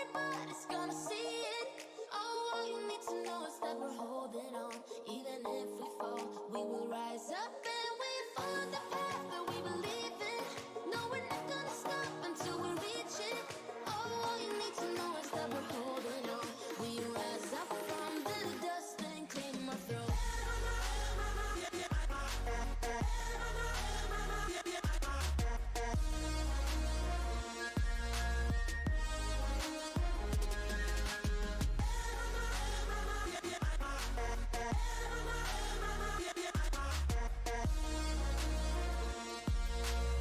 everybody's gonna see it. Oh, all you need to know is that we're holding on. Even if we fall, we will rise up and we follow the path that we believe in. No, we're not gonna stop until we reach it. Oh, all you need to know is that we're holding on. We rise up from the dust and claim our throne.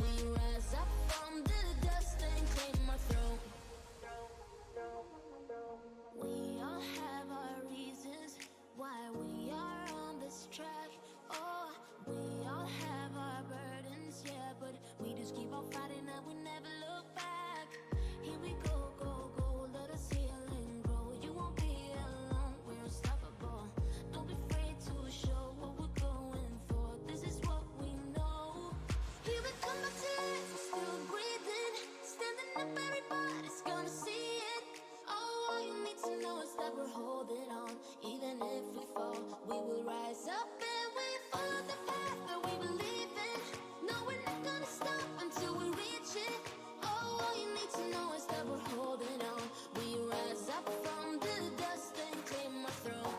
We rise up from the dust and claim our throne. We all have our reasons why we are on this track. Oh, we all have our burdens, yeah, but we just keep on fighting and we never look back. Here we go, go, go, let us heal and grow. You won't be alone, we're unstoppable. Don't be afraid to show what we're going for. This is what we know. Here we come back to life, we're still breathing. Standing up, everybody's gonna see it. Oh, all you need to know is that we're holding on. Even if we fall, we will rise up and we follow the path that we believe in. No, we're not gonna stop until we reach it. Oh, all you need to know is that we're holding on. We rise up from the dust and claim our throne.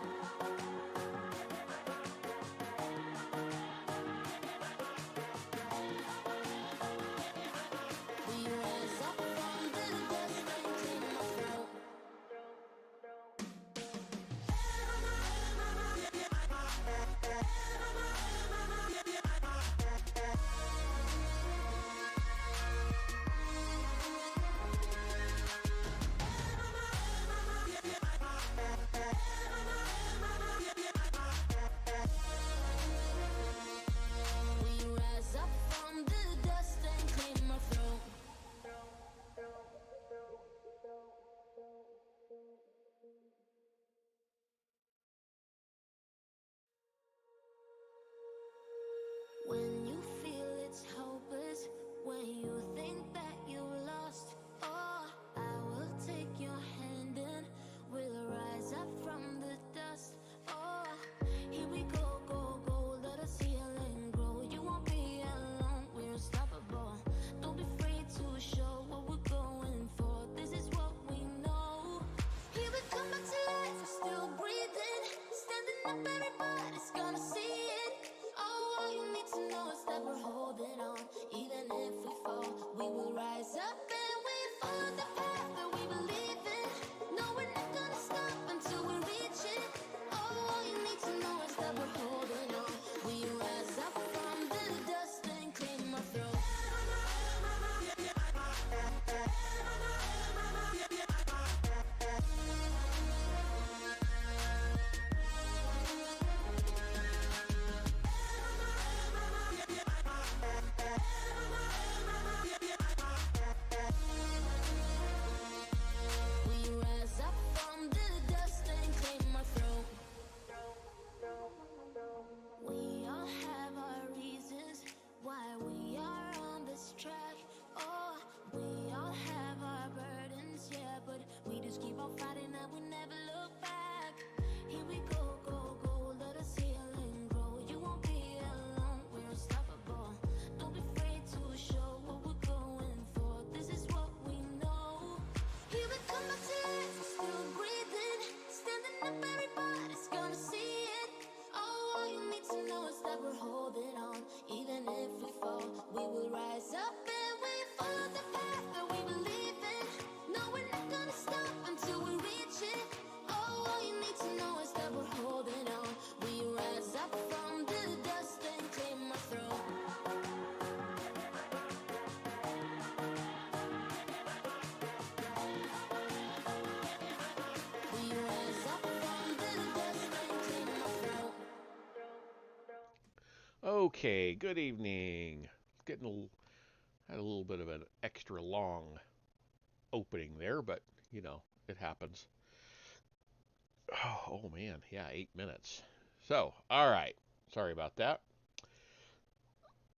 We rise up from the dust and claim our throne. We rise up from the dust and claim our throne. When you feel it's hopeless, when you think that you lost, oh, I will take your hand and we'll rise up from the dust. Oh, here we go, go, go, let us heal and grow. You won't be alone, we're unstoppable. Don't be afraid to show what we're going for. This is what we know. Here we come back to life, we're still breathing. Standing up, everybody's gonna see it. Oh, all you need to know is that we're holding on. Even if we fall, we will rise up and we follow the path that we believe in. No, we're not gonna stop until we reach it. Oh, all you need to know is that we're holding on. We rise up from the dust and claim our throne. We rise up from the dust and claim our throne. We all have our reasons why we are on this track. Oh, we all have our burdens, yeah, but we just keep on fighting and we never look back. Here we go, go, go, let us heal and grow. You won't be alone, we're unstoppable. Don't be afraid to show what we're going for. This is what we know. Here we come back to life, we're still breathing. Standing up, everybody's gonna see it. Oh, all you need to know is that we're holding on. Even if we fall, we will rise up and we follow the path that we believe in. No, we're not gonna stop until we reach it. Oh, all you need to know is that we're holding on. We rise up from the dust and claim our throne. We rise up from the dust and claim our throne. Okay, good evening. Getting had a little bit of an extra long opening there, but it happens. Oh man, yeah, 8 minutes. So, all right. Sorry about that.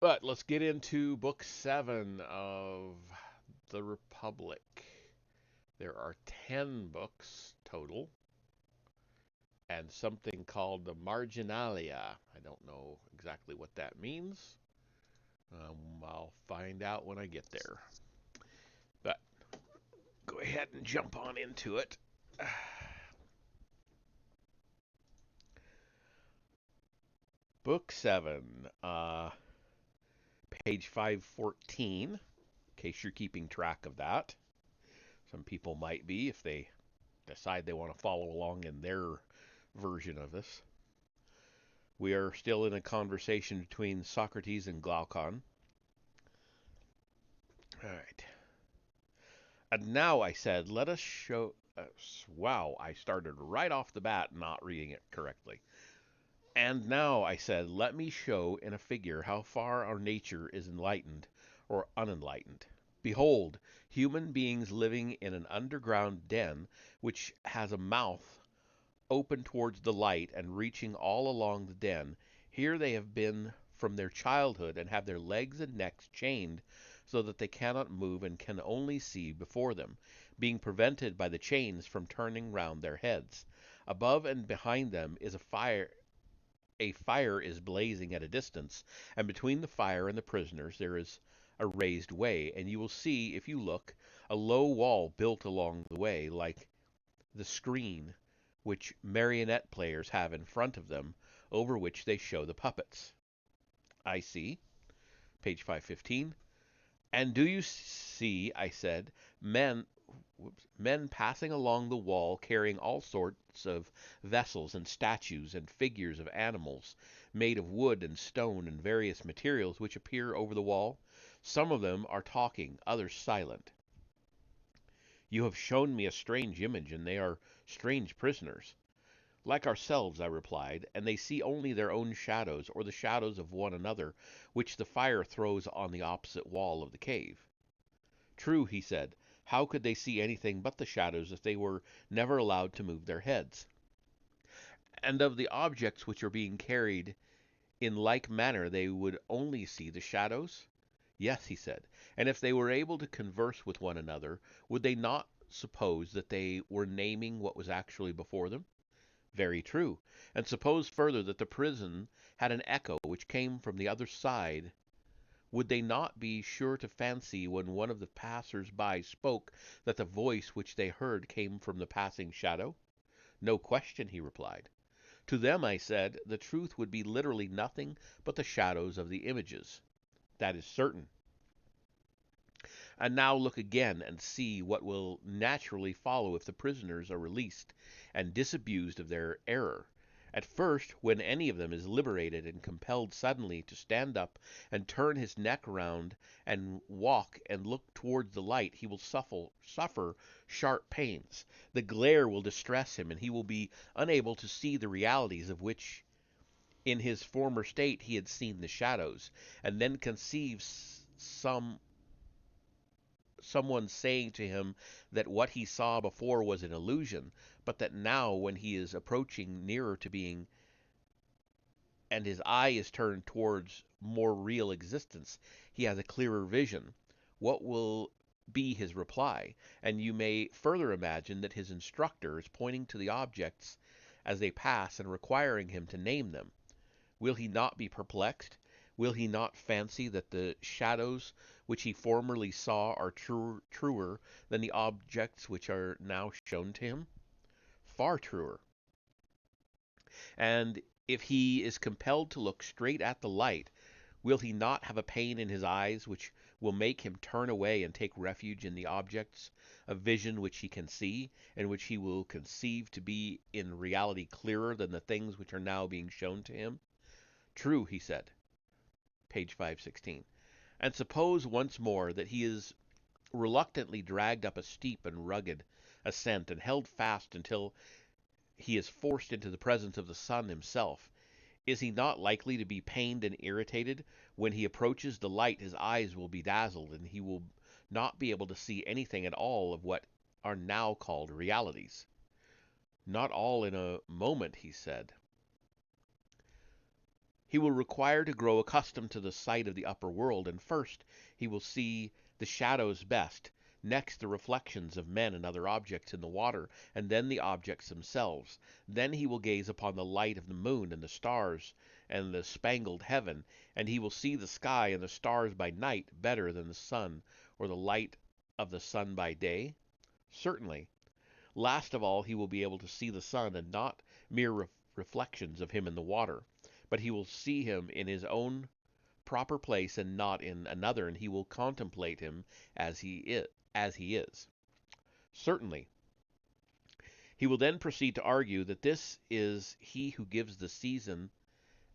But let's get into book 7 of the Republic. There are 10 books total, and something called the Marginalia. I don't know exactly what that means. I'll find out when I get there. But go ahead and jump on into it. Book 7, page 514, in case you're keeping track of that. Some people might be if they decide they want to follow along in their version of this. We are still in a conversation between Socrates and Glaucon. All right. And now I said, let us show. Wow, I started right off the bat not reading it correctly. And now I said, let me show in a figure how far our nature is enlightened or unenlightened. Behold, human beings living in an underground den which has a mouth open towards the light and reaching all along the den. Here they have been from their childhood and have their legs and necks chained so that they cannot move and can only see before them, being prevented by the chains from turning round their heads. Above and behind them is a fire is blazing at a distance, and between the fire and the prisoners there is a raised way, and you will see, if you look, a low wall built along the way, like the screen which marionette players have in front of them, over which they show the puppets. I see. Page 515. And do you see, I said, men passing along the wall carrying all sorts of vessels and statues and figures of animals made of wood and stone and various materials which appear over the wall? Some of them are talking, others silent. You have shown me a strange image, and they are strange prisoners. Like ourselves, I replied, and they see only their own shadows, or the shadows of one another, which the fire throws on the opposite wall of the cave. True, he said. How could they see anything but the shadows if they were never allowed to move their heads? And of the objects which are being carried in like manner they would only see the shadows? Yes, he said. And if they were able to converse with one another, would they not suppose that they were naming what was actually before them? Very true. And suppose further that the prison had an echo which came from the other side, would they not be sure to fancy when one of the passers-by spoke that the voice which they heard came from the passing shadow? No question, he replied. To them, I said, the truth would be literally nothing but the shadows of the images. That is certain. And now look again and see what will naturally follow if the prisoners are released and disabused of their error. At first, when any of them is liberated and compelled suddenly to stand up and turn his neck round and walk and look towards the light, he will suffer sharp pains. The glare will distress him, and he will be unable to see the realities of which in his former state he had seen the shadows, and then conceives someone saying to him that what he saw before was an illusion, but that now, when he is approaching nearer to being, and his eye is turned towards more real existence, he has a clearer vision. What will be his reply? And you may further imagine that his instructor is pointing to the objects as they pass and requiring him to name them. Will he not be perplexed? Will he not fancy that the shadows which he formerly saw are truer than the objects which are now shown to him? Far truer. And if he is compelled to look straight at the light, will he not have a pain in his eyes which will make him turn away and take refuge in the objects of vision which he can see, and which he will conceive to be in reality clearer than the things which are now being shown to him? True, he said. Page 516. And suppose once more that he is reluctantly dragged up a steep and rugged ascent and held fast until he is forced into the presence of the sun himself. Is he not likely to be pained and irritated? When he approaches the light, his eyes will be dazzled, and he will not be able to see anything at all of what are now called realities. Not all in a moment, he said. He will require to grow accustomed to the sight of the upper world, and first he will see the shadows best. next the reflections of men and other objects in the water, and then the objects themselves. Then he will gaze upon the light of the moon and the stars and the spangled heaven, and he will see the sky and the stars by night better than the sun, or the light of the sun by day? Certainly. Last of all, he will be able to see the sun, and not mere reflections of him in the water, but he will see him in his own proper place and not in another, and he will contemplate him as he is. Certainly. He will then proceed to argue that this is he who gives the season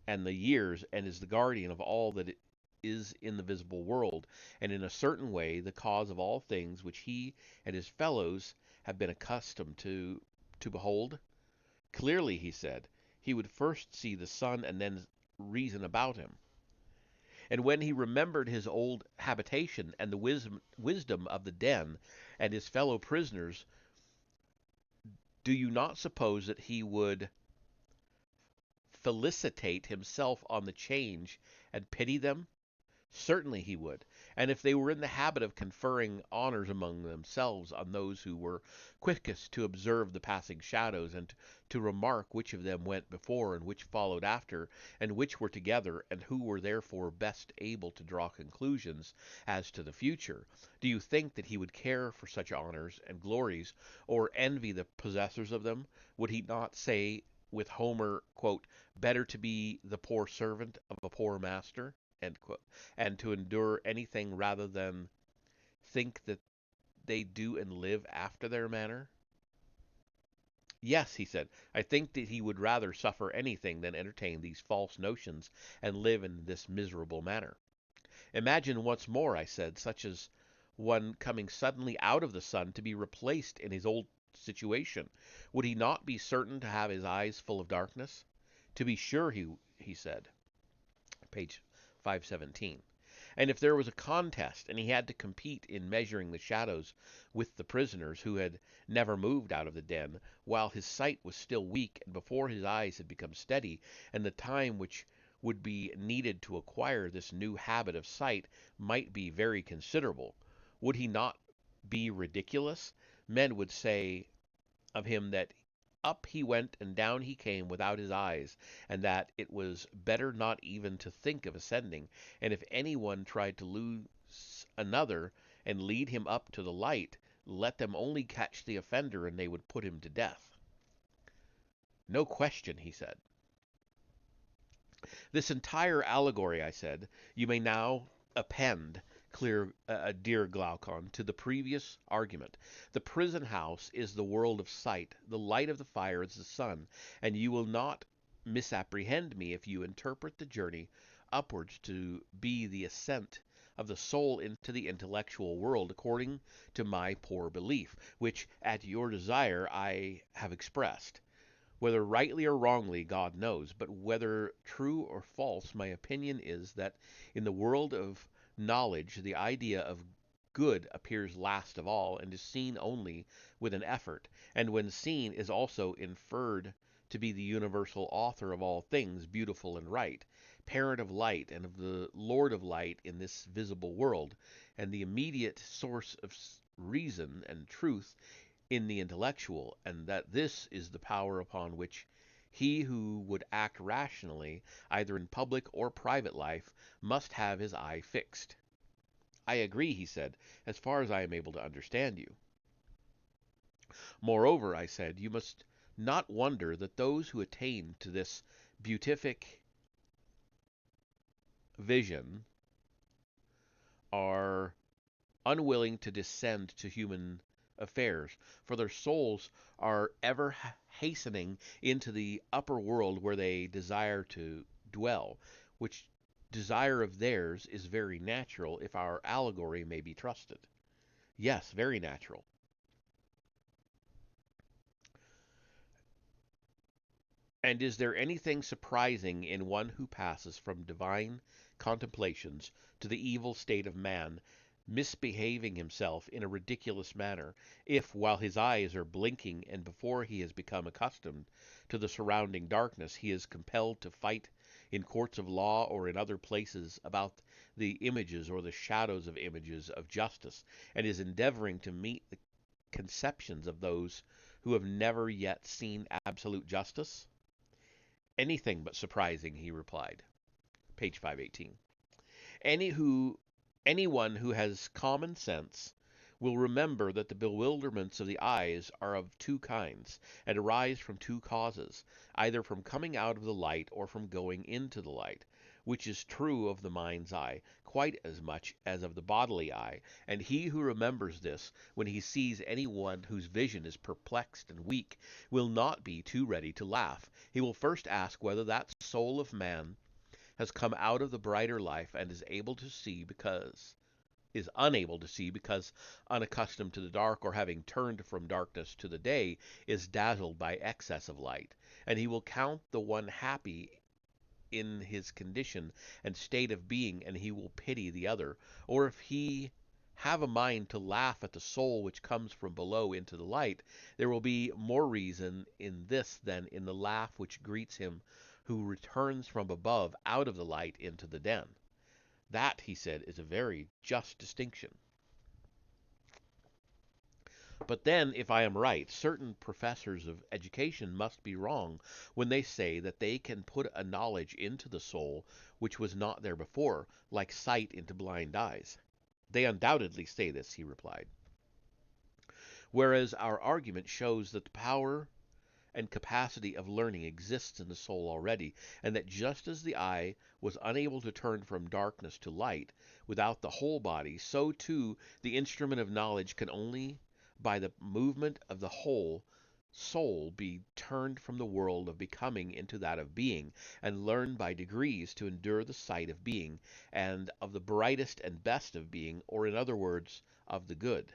and the years, and is the guardian of all that is in the visible world, and in a certain way the cause of all things which he and his fellows have been accustomed to behold. Clearly, he said, he would first see the sun and then reason about him. And when he remembered his old habitation and the wisdom of the den and his fellow prisoners, do you not suppose that he would felicitate himself on the change and pity them? Certainly he would. And if they were in the habit of conferring honors among themselves on those who were quickest to observe the passing shadows, and to remark which of them went before and which followed after, and which were together, and who were therefore best able to draw conclusions as to the future, do you think that he would care for such honors and glories, or envy the possessors of them? Would he not say with Homer, quote, "Better to be the poor servant of a poor master," end quote, and to endure anything rather than think that they do and live after their manner? Yes, he said, I think that he would rather suffer anything than entertain these false notions and live in this miserable manner. Imagine once more, I said, such as one coming suddenly out of the sun to be replaced in his old situation. Would he not be certain to have his eyes full of darkness? To be sure, he said, page 517. And if there was a contest, and he had to compete in measuring the shadows with the prisoners who had never moved out of the den, while his sight was still weak, and before his eyes had become steady, and the time which would be needed to acquire this new habit of sight might be very considerable, would he not be ridiculous? Men would say of him that up he went and down he came without his eyes, and that it was better not even to think of ascending, and if any one tried to lose another and lead him up to the light, let them only catch the offender and they would put him to death. No question, he said. This entire allegory, I said, you may now append, dear Glaucon, to the previous argument. The prison house is the world of sight, the light of the fire is the sun, and you will not misapprehend me if you interpret the journey upwards to be the ascent of the soul into the intellectual world according to my poor belief, which at your desire I have expressed. Whether rightly or wrongly, God knows, but whether true or false, my opinion is that in the world of knowledge the idea of good appears last of all, and is seen only with an effort, and when seen is also inferred to be the universal author of all things beautiful and right, parent of light and of the Lord of light in this visible world, and the immediate source of reason and truth in the intellectual, and that this is the power upon which he who would act rationally, either in public or private life, must have his eye fixed. I agree, he said, as far as I am able to understand you. Moreover, I said, you must not wonder that those who attain to this beatific vision are unwilling to descend to human affairs, for their souls are ever hastening into the upper world where they desire to dwell, which desire of theirs is very natural, if our allegory may be trusted. Yes, very natural. And is there anything surprising in one who passes from divine contemplations to the evil state of man, misbehaving himself in a ridiculous manner, if, while his eyes are blinking and before he has become accustomed to the surrounding darkness, he is compelled to fight in courts of law or in other places about the images or the shadows of images of justice, and is endeavoring to meet the conceptions of those who have never yet seen absolute justice? Anything but surprising, he replied. Page 518. Any who, anyone who has common sense will remember that the bewilderments of the eyes are of two kinds, and arise from two causes, either from coming out of the light or from going into the light, which is true of the mind's eye quite as much as of the bodily eye, and he who remembers this, when he sees any one whose vision is perplexed and weak, will not be too ready to laugh. He will first ask whether that soul of man has come out of the brighter life and is unable to see because unaccustomed to the dark, or having turned from darkness to the day is dazzled by excess of light, and he will count the one happy in his condition and state of being, and he will pity the other. Or if he have a mind to laugh at the soul which comes from below into the light, there will be more reason in this than in the laugh which greets him who returns from above out of the light into the den. That, he said, is a very just distinction. But then, if I am right, certain professors of education must be wrong when they say that they can put a knowledge into the soul which was not there before, like sight into blind eyes. They undoubtedly say this, he replied. Whereas our argument shows that the power and capacity of learning exists in the soul already, and that just as the eye was unable to turn from darkness to light without the whole body, so too the instrument of knowledge can only by the movement of the whole soul be turned from the world of becoming into that of being, and learn by degrees to endure the sight of being, and of the brightest and best of being, or in other words, of the good.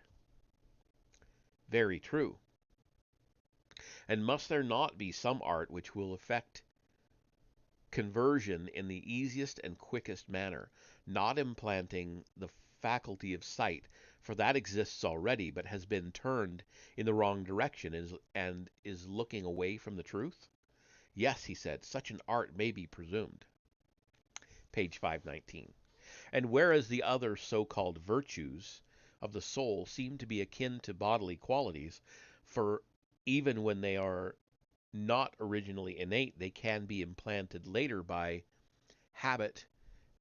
Very true. And must there not be some art which will effect conversion in the easiest and quickest manner, not implanting the faculty of sight, for that exists already, but has been turned in the wrong direction and is looking away from the truth? Yes, he said, such an art may be presumed. Page 519. And whereas the other so-called virtues of the soul seem to be akin to bodily qualities, for even when they are not originally innate, they can be implanted later by habit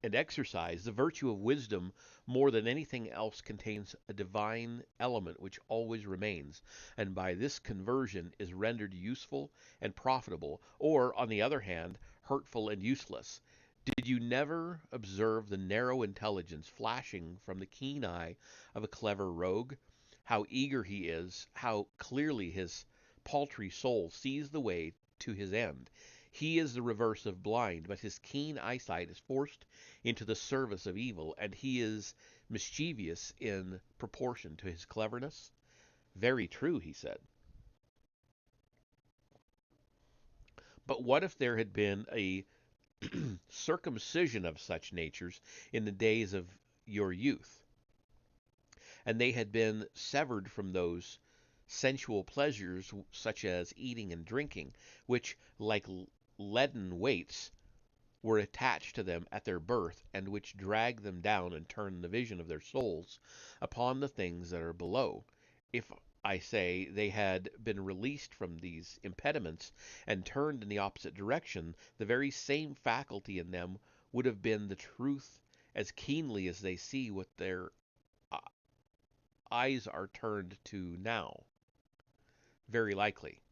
and exercise. The virtue of wisdom, more than anything else, contains a divine element which always remains, and by this conversion is rendered useful and profitable, or, on the other hand, hurtful and useless. Did you never observe the narrow intelligence flashing from the keen eye of a clever rogue? How eager he is, how clearly his paltry soul sees the way to his end. He is the reverse of blind, but his keen eyesight is forced into the service of evil, and he is mischievous in proportion to his cleverness. Very true, he said. But what if there had been a circumcision of such natures in the days of your youth, and they had been severed from those sensual pleasures, such as eating and drinking, which, like leaden weights, were attached to them at their birth, and which drag them down and turn the vision of their souls upon the things that are below? If, I say, they had been released from these impediments and turned in the opposite direction, the very same faculty in them would have been the truth as keenly as they see what their uh, eyes are turned to now. Very likely.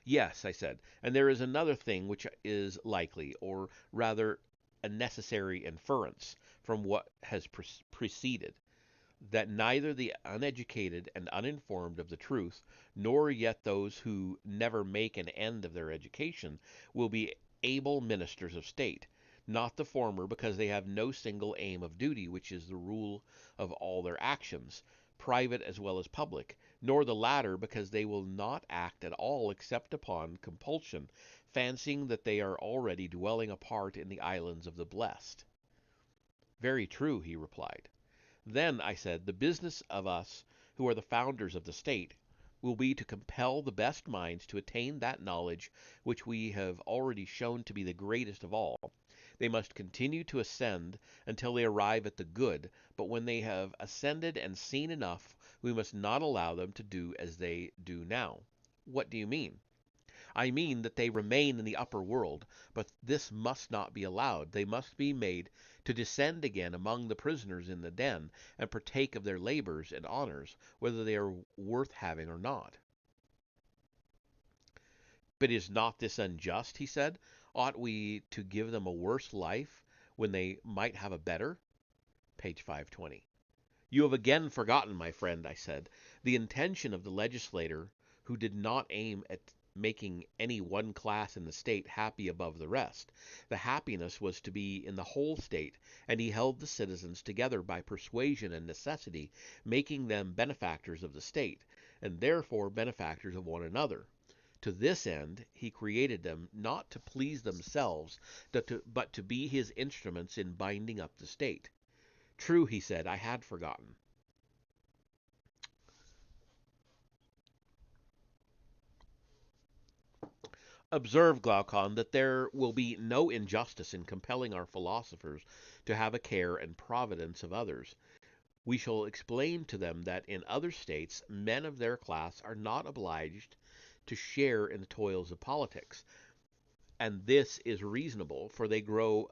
Yes, I said, and there is another thing which is likely, or rather a necessary inference from what has preceded, that neither the uneducated and uninformed of the truth, nor yet those who never make an end of their education, will be able ministers of state. Not the former, because they have no single aim of duty, which is the rule of all their actions, private as well as public, nor the latter, because they will not act at all except upon compulsion, fancying that they are already dwelling apart in the islands of the blessed. Very true, he replied. Then, I said, the business of us who are the founders of the state will be to compel the best minds to attain that knowledge which we have already shown to be the greatest of all. They must continue to ascend until they arrive at the good, but when they have ascended and seen enough, we must not allow them to do as they do now. What do you mean? I mean that they remain in the upper world, but this must not be allowed. They must be made to descend again among the prisoners in the den, and partake of their labors and honors, whether they are worth having or not. But is not this unjust? He said. Ought we to give them a worse life when they might have a better? Page 520. You have again forgotten, my friend, I said, the intention of the legislator, who did not aim at making any one class in the state happy above the rest. The happiness was to be in the whole state, and he held the citizens together by persuasion and necessity, making them benefactors of the state, and therefore benefactors of one another. To this end he created them, not to please themselves, but to be his instruments in binding up the state. True, he said, I had forgotten. Observe, Glaucon, that there will be no injustice in compelling our philosophers to have a care and providence of others. We shall explain to them that in other states men of their class are not obliged to share in the toils of politics, and this is reasonable, for they grow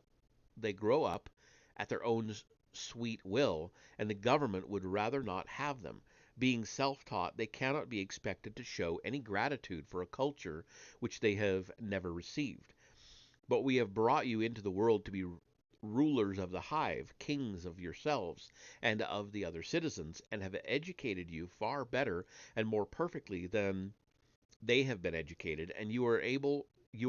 up at their own sweet will, and the government would rather not have them. Being self-taught, they cannot be expected to show any gratitude for a culture which they have never received. But we have brought you into the world to be rulers of the hive, kings of yourselves and of the other citizens, and have educated you far better and more perfectly than they have been educated, and you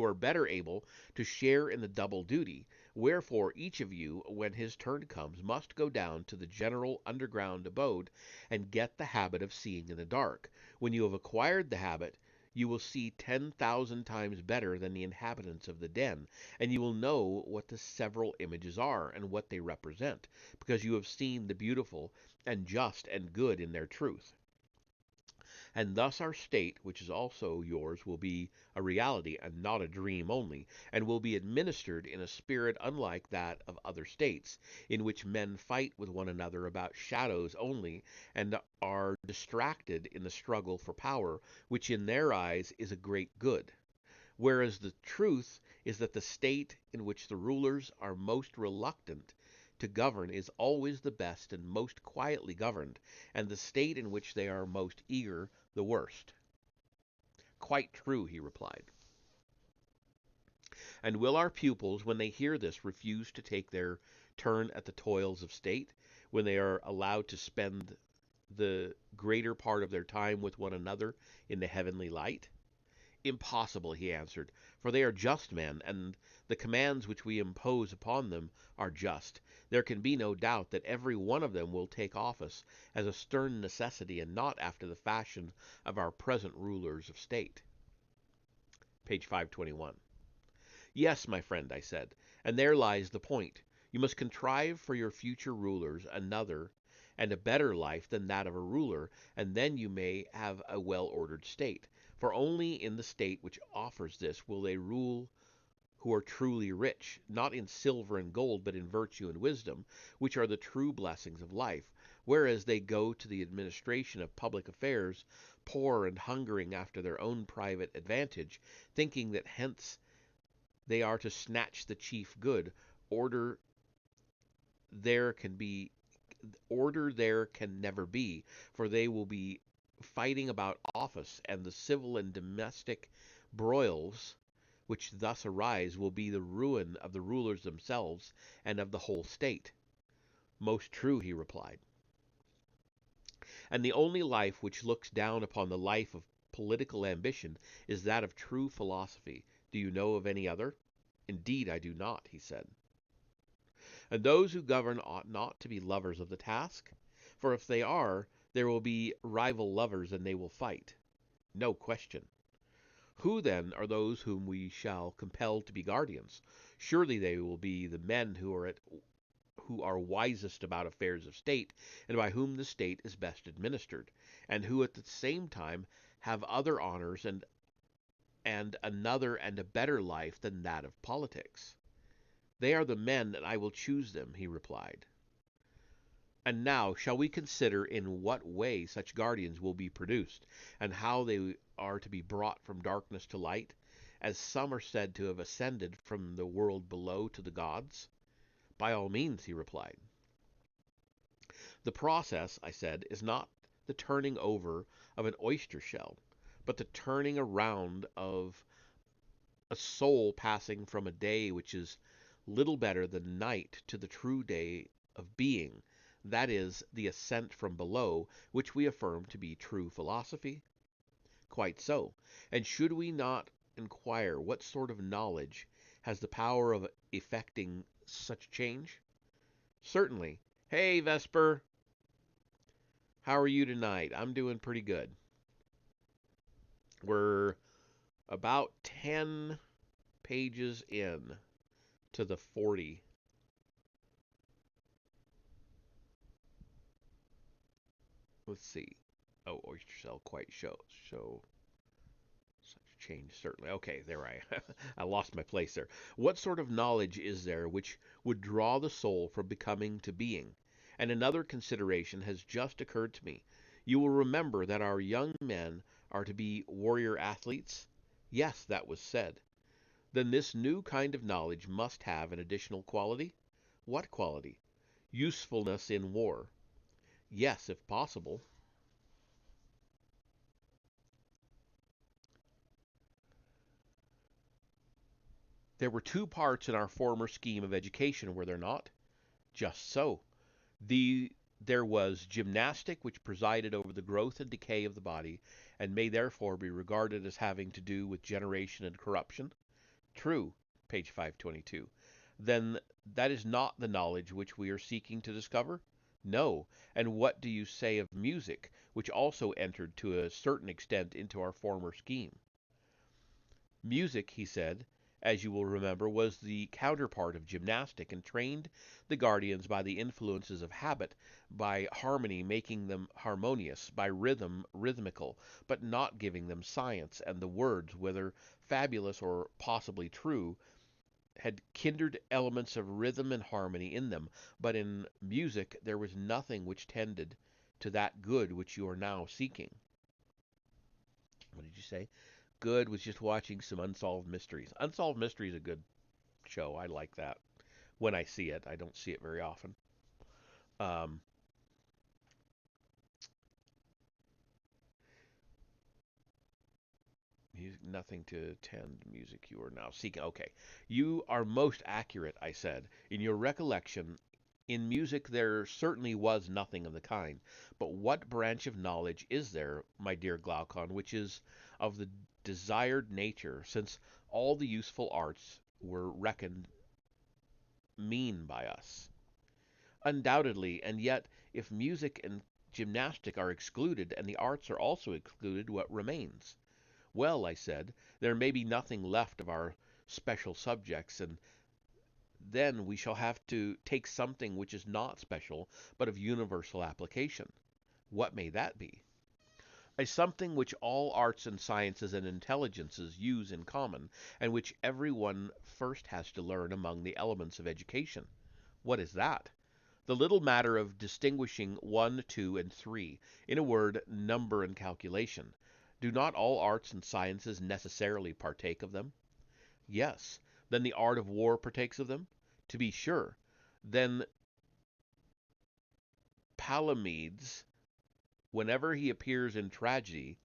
are better able to share in the double duty. Wherefore each of you, when his turn comes, must go down to the general underground abode and get the habit of seeing in the dark. When you have acquired the habit, you will see 10,000 times better than the inhabitants of the den, and you will know what the several images are and what they represent, because you have seen the beautiful and just and good in their truth. And thus our state, which is also yours, will be a reality and not a dream only, and will be administered in a spirit unlike that of other states, in which men fight with one another about shadows only, and are distracted in the struggle for power, which in their eyes is a great good. Whereas the truth is that the state in which the rulers are most reluctant to govern is always the best and most quietly governed, and the state in which they are most eager the worst. Quite true, he replied. And will our pupils, when they hear this, refuse to take their turn at the toils of state, when they are allowed to spend the greater part of their time with one another in the heavenly light? Impossible, he answered, for they are just men, and the commands which we impose upon them are just. There can be no doubt that every one of them will take office as a stern necessity, and not after the fashion of our present rulers of state. Page 521. Yes, my friend, I said, and there lies the point. You must contrive for your future rulers another and a better life than that of a ruler, and then you may have a well-ordered state. For only in the state which offers this will they rule who are truly rich, not in silver and gold, but in virtue and wisdom, which are the true blessings of life, whereas they go to the administration of public affairs, poor and hungering after their own private advantage, thinking that hence they are to snatch the chief good. Order there can be order there can never be, for they will be fighting about office, and the civil and domestic broils which thus arise will be the ruin of the rulers themselves and of the whole state. Most true, he replied. And the only life which looks down upon the life of political ambition is that of true philosophy. Do you know of any other? Indeed, I do not, he said. And those who govern ought not to be lovers of the task, for if they are, there will be rival lovers and they will fight. No question. Who then are those whom we shall compel to be guardians? Surely they will be the men who are wisest about affairs of state, and by whom the state is best administered, and who at the same time have other honors and another and a better life than that of politics. They are the men, and I will choose them, he replied. And now shall we consider in what way such guardians will be produced, and how they are to be brought from darkness to light, as some are said to have ascended from the world below to the gods? By all means, he replied. The process, I said, is not the turning over of an oyster shell, but the turning around of a soul passing from a day which is little better than night to the true day of being, that is, the ascent from below, which we affirm to be true philosophy? Quite so. And should we not inquire what sort of knowledge has the power of effecting such change? Certainly. Hey, Vesper, how are you tonight? I'm doing pretty good. We're about 10 pages in to the 40. Let's see. Oh, oyster shell quite show such change certainly. Okay, there I lost my place there. What sort of knowledge is there which would draw the soul from becoming to being? And another consideration has just occurred to me. You will remember that our young men are to be warrior athletes? Yes, that was said. Then this new kind of knowledge must have an additional quality? What quality? Usefulness in war. Yes, if possible. There were two parts in our former scheme of education, were there not? Just so. There was gymnastic, which presided over the growth and decay of the body, and may therefore be regarded as having to do with generation and corruption. True, page 522. Then that is not the knowledge which we are seeking to discover? No. And what do you say of music, which also entered to a certain extent into our former scheme? Music, he said, as you will remember, was the counterpart of gymnastic, and trained the guardians by the influences of habit, by harmony making them harmonious, by rhythm rhythmical, but not giving them science, and the words, whether fabulous or possibly true, had kindred elements of rhythm and harmony in them, but in music there was nothing which tended to that good which you are now seeking. What did you say? Good was just watching some Unsolved Mysteries. Unsolved Mysteries is a good show. I like that when I see it. I don't see it very often. Um, music, nothing to attend. Music you are now seeking. Okay, you are most accurate. I said in your recollection. In music, there certainly was nothing of the kind. But what branch of knowledge is there, my dear Glaucon, which is of the desired nature, since all the useful arts were reckoned mean by us? Undoubtedly, and yet if music and gymnastic are excluded, and the arts are also excluded, what remains? Well, I said, there may be nothing left of our special subjects, and then we shall have to take something which is not special, but of universal application. What may that be? A something which all arts and sciences and intelligences use in common, and which every one first has to learn among the elements of education. What is that? The little matter of distinguishing one, two, and three, in a word, number and calculation. Do not all arts and sciences necessarily partake of them? Yes. Then the art of war partakes of them? To be sure. Then Palamedes, whenever he appears in tragedy,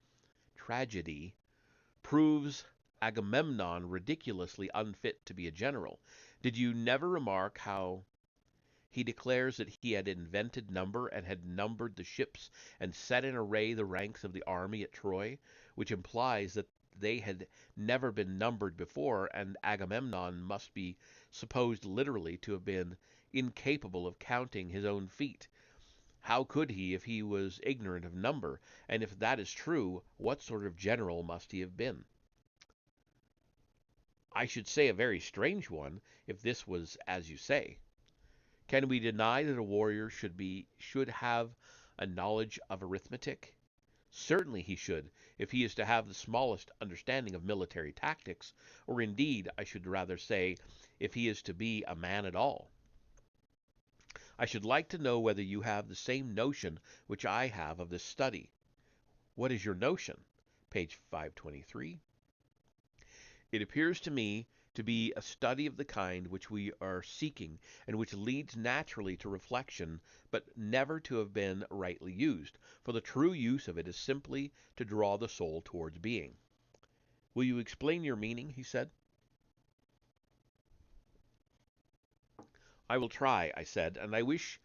proves Agamemnon ridiculously unfit to be a general. Did you never remark how he declares that he had invented number, and had numbered the ships, and set in array the ranks of the army at Troy, which implies that they had never been numbered before, and Agamemnon must be supposed literally to have been incapable of counting his own feet. How could he if he was ignorant of number? And if that is true, what sort of general must he have been? I should say a very strange one, if this was as you say. Can we deny that a warrior should have a knowledge of arithmetic? Certainly he should, if he is to have the smallest understanding of military tactics, or indeed, I should rather say, if he is to be a man at all. I should like to know whether you have the same notion which I have of this study. What is your notion? Page 523. It appears to me to be a study of the kind which we are seeking, and which leads naturally to reflection, but never to have been rightly used, for the true use of it is simply to draw the soul towards being. Will you explain your meaning? He said. I will try, I said, and I wish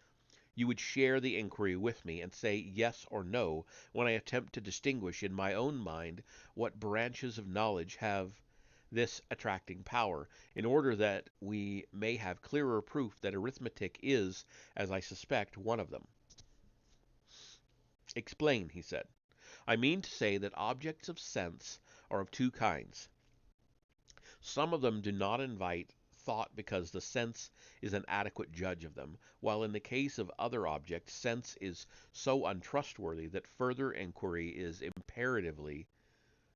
you would share the inquiry with me and say yes or no when I attempt to distinguish in my own mind what branches of knowledge have this attracting power, in order that we may have clearer proof that arithmetic is, as I suspect, one of them. Explain, he said. I mean to say that objects of sense are of two kinds. Some of them do not invite thought because the sense is an adequate judge of them, while in the case of other objects, sense is so untrustworthy that further inquiry is imperatively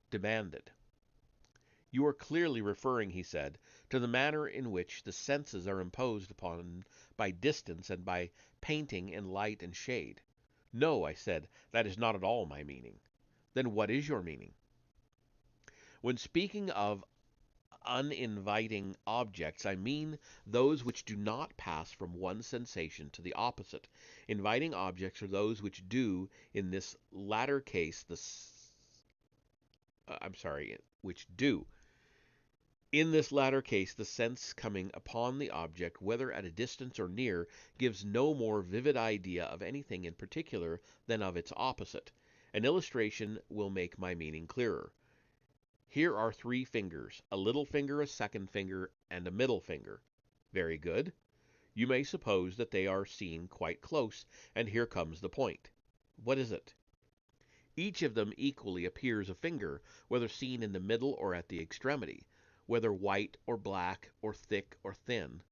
demanded. You are clearly referring, he said, to the manner in which the senses are imposed upon by distance and by painting in light and shade. No, I said, that is not at all my meaning. Then what is your meaning? When speaking of uninviting objects, I mean those which do not pass from one sensation to the opposite. Inviting objects are those which do, in this latter case, which do. In this latter case, the sense coming upon the object, whether at a distance or near, gives no more vivid idea of anything in particular than of its opposite. An illustration will make my meaning clearer. Here are three fingers, a little finger, a second finger, and a middle finger. Very good. You may suppose that they are seen quite close, and here comes the point. What is it? Each of them equally appears a finger, whether seen in the middle or at the extremity, whether white or black, or thick or thin.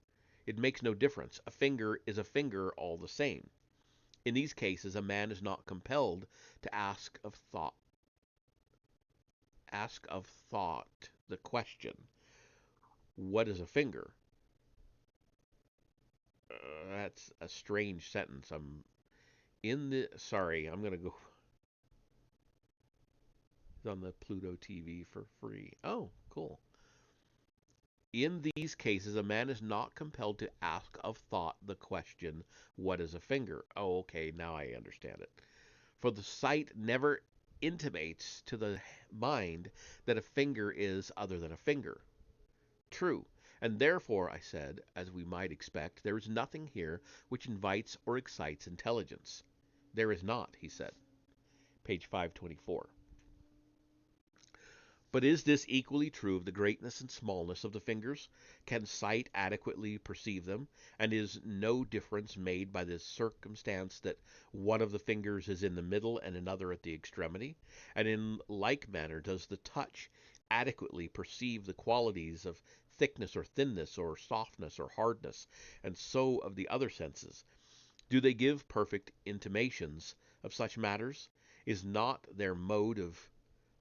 It makes no difference. A finger is a finger all the same. In these cases, a man is not compelled to ask of thought the question, what is a finger? That's a strange sentence. I'm going to go on the Pluto TV for free. Oh, cool. In these cases, a man is not compelled to ask of thought the question, what is a finger? Oh, okay, now I understand it. For the sight never intimates to the mind that a finger is other than a finger. True. And therefore, I said, as we might expect, there is nothing here which invites or excites intelligence. There is not, he said. Page 524. But is this equally true of the greatness and smallness of the fingers? Can sight adequately perceive them? And is no difference made by the circumstance that one of the fingers is in the middle and another at the extremity? And in like manner does the touch adequately perceive the qualities of thickness or thinness, or softness or hardness, and so of the other senses? Do they give perfect intimations of such matters? Is not their mode of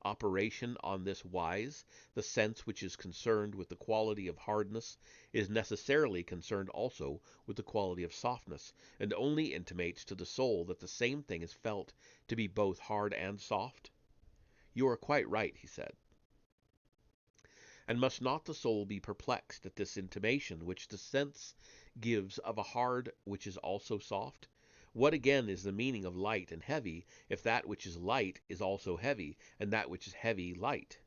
operation on this wise? The sense which is concerned with the quality of hardness is necessarily concerned also with the quality of softness, and only intimates to the soul that the same thing is felt to be both hard and soft? You are quite right, he said. And must not the soul be perplexed at this intimation which the sense gives of a hard which is also soft? What again is the meaning of light and heavy, if that which is light is also heavy, and that which is heavy light?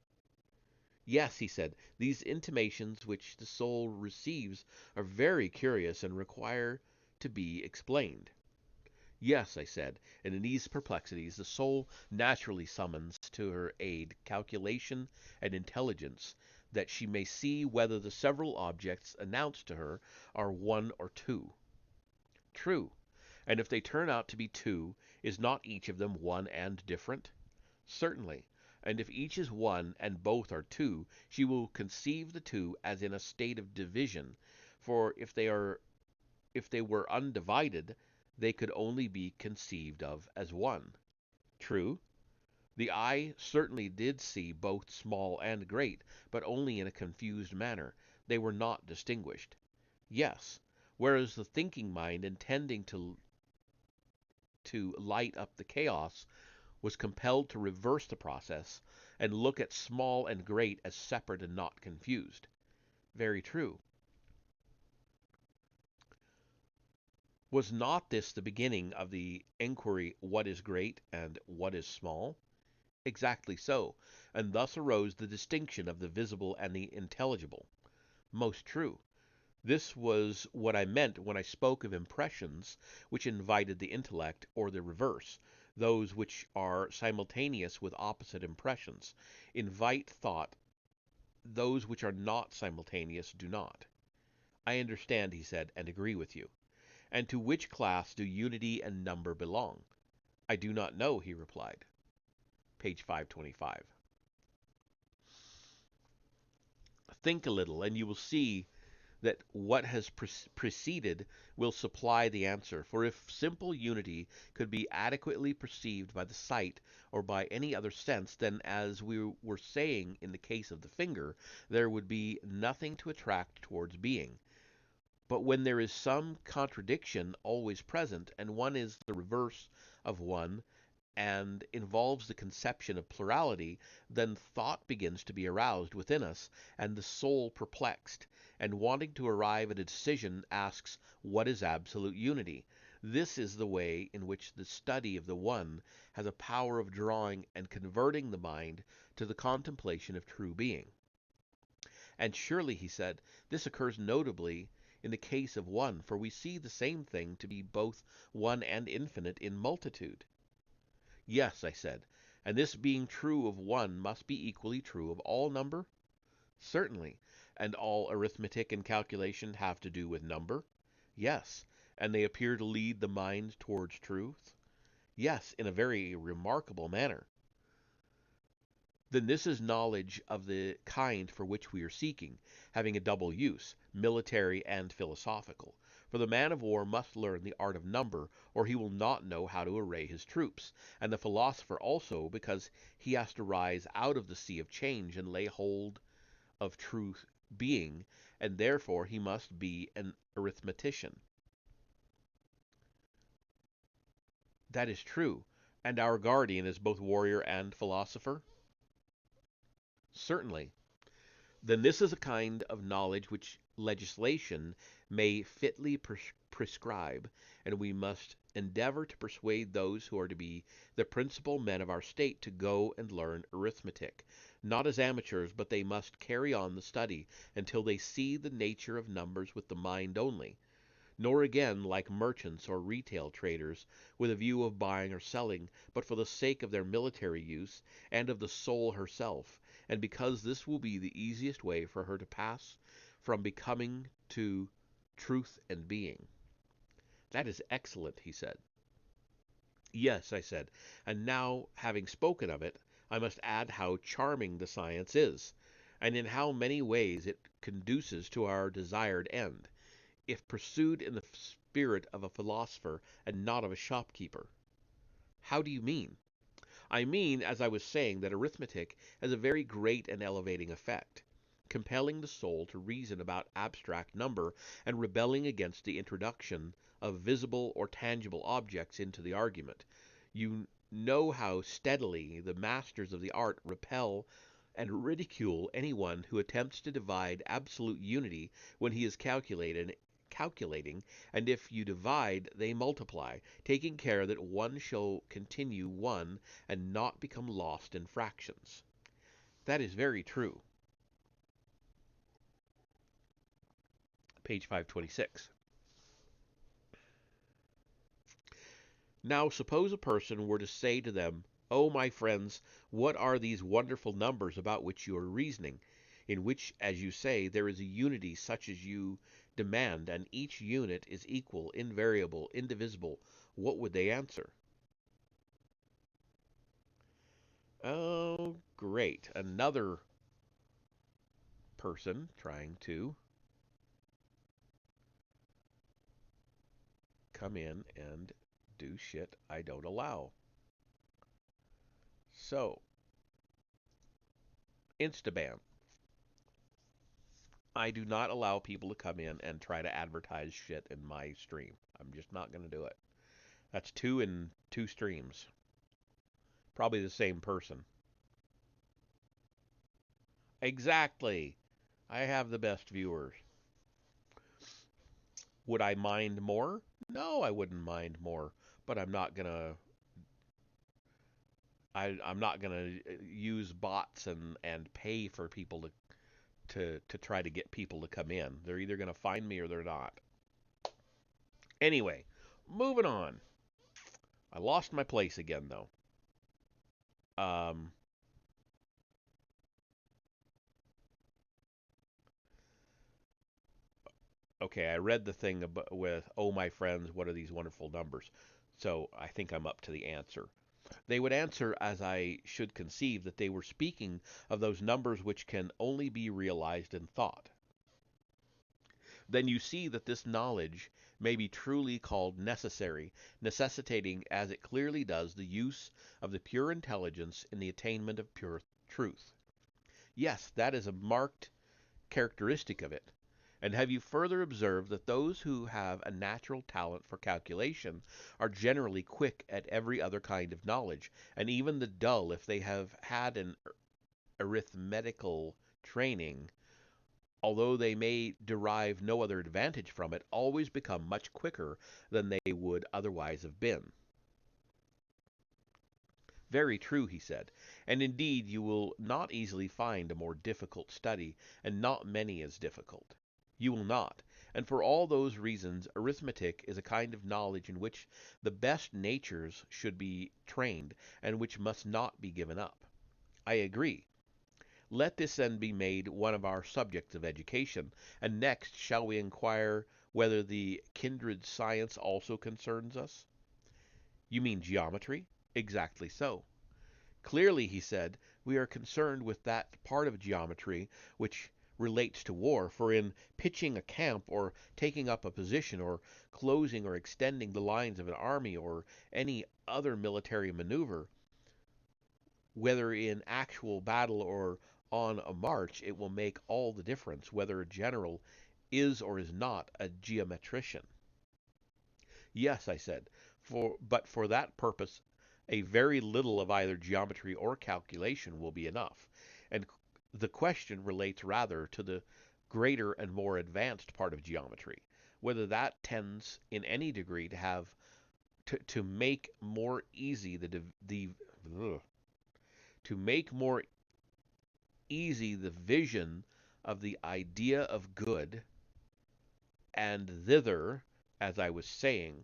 Yes, he said, these intimations which the soul receives are very curious and require to be explained. Yes, I said, and in these perplexities the soul naturally summons to her aid calculation and intelligence, that she may see whether the several objects announced to her are one or two. True. And if they turn out to be two, is not each of them one and different? Certainly. And if each is one and both are two, she will conceive the two as in a state of division, for if they are if they were undivided, they could only be conceived of as one. True, the eye certainly did see both small and great, but only in a confused manner. They were not distinguished. Yes, whereas the thinking mind, intending to light up the chaos, was compelled to reverse the process and look at small and great as separate and not confused. Very true. Was not this the beginning of the enquiry, what is great and what is small? Exactly so, and thus arose the distinction of the visible and the intelligible. Most true. This was what I meant when I spoke of impressions which invited the intellect, or the reverse, those which are simultaneous with opposite impressions, invite thought, those which are not simultaneous do not. I understand, he said, and agree with you. And to which class do unity and number belong? I do not know, he replied. Page 525. Think a little, and you will see that what has preceded will supply the answer. For if simple unity could be adequately perceived by the sight or by any other sense, then, as we were saying in the case of the finger, there would be nothing to attract towards being. But when there is some contradiction always present, and one is the reverse of one, and involves the conception of plurality, then thought begins to be aroused within us, and the soul perplexed, and wanting to arrive at a decision asks, what is absolute unity? This is the way in which the study of the One has a power of drawing and converting the mind to the contemplation of true being. And surely, he said, this occurs notably in the case of one, for we see the same thing to be both one and infinite in multitude. Yes, I said, and this being true of one must be equally true of all number? Certainly. And all arithmetic and calculation have to do with number? Yes. And they appear to lead the mind towards truth? Yes, in a very remarkable manner. Then this is knowledge of the kind for which we are seeking, having a double use, military and philosophical. For the man of war must learn the art of number, or he will not know how to array his troops, and the philosopher also, because he has to rise out of the sea of change and lay hold of true being, and therefore he must be an arithmetician. That is true. And our guardian is both warrior and philosopher? Certainly. Then this is a kind of knowledge which legislation may fitly prescribe, and we must endeavor to persuade those who are to be the principal men of our state to go and learn arithmetic, not as amateurs, but they must carry on the study until they see the nature of numbers with the mind only, nor again like merchants or retail traders, with a view of buying or selling, but for the sake of their military use, and of the soul herself, and because this will be the easiest way for her to pass from becoming to truth and being. That is excellent, he said. Yes, I said, and now, having spoken of it, I must add how charming the science is, and in how many ways it conduces to our desired end, if pursued in the spirit of a philosopher and not of a shopkeeper. How do you mean? I mean, as I was saying, that arithmetic has a very great and elevating effect, compelling the soul to reason about abstract number and rebelling against the introduction of visible or tangible objects into the argument. You know how steadily the masters of the art repel and ridicule anyone who attempts to divide absolute unity when he is calculating, and if you divide, they multiply, taking care that one shall continue one and not become lost in fractions. That is very true. Page 526. Now suppose a person were to say to them, "Oh, my friends, what are these wonderful numbers about which you are reasoning, in which, as you say, there is a unity such as you demand, and each unit is equal, invariable, indivisible?" What would they answer? Oh, great. Another person trying to come in and do shit I don't allow. So, Instaban. I do not allow people to come in and try to advertise shit in my stream. I'm just not going to do it. That's two in two streams. Probably the same person. Exactly. I have the best viewers. Would I mind more? No, I wouldn't mind more. But I'm not gonna use bots and pay for people to try to get people to come in. They're either gonna find me or they're not. Anyway, moving on. I lost my place again though. Um, okay, I read the thing with "Oh my friends, what are these wonderful numbers?" So I think I'm up to the answer. They would answer as I should conceive that they were speaking of those numbers which can only be realized in thought. Then you see that this knowledge may be truly called necessary, necessitating as it clearly does the use of the pure intelligence in the attainment of pure truth. Yes, that is a marked characteristic of it. And have you further observed that those who have a natural talent for calculation are generally quick at every other kind of knowledge, and even the dull, if they have had an arithmetical training, although they may derive no other advantage from it, always become much quicker than they would otherwise have been. Very true, he said, and indeed you will not easily find a more difficult study, and not many as difficult. You will not, and for all those reasons arithmetic is a kind of knowledge in which the best natures should be trained, and which must not be given up. I agree. Let this then be made one of our subjects of education, and next shall we inquire whether the kindred science also concerns us? You mean geometry? Exactly so. Clearly, he said, we are concerned with that part of geometry which relates to war, for in pitching a camp, or taking up a position, or closing or extending the lines of an army, or any other military maneuver, whether in actual battle or on a march, it will make all the difference whether a general is or is not a geometrician. Yes, I said, but for that purpose a very little of either geometry or calculation will be enough, and the question relates rather to the greater and more advanced part of geometry, whether that tends in any degree to have to make more easy the ugh, to make more easy the vision of the idea of good, and thither, as I was saying,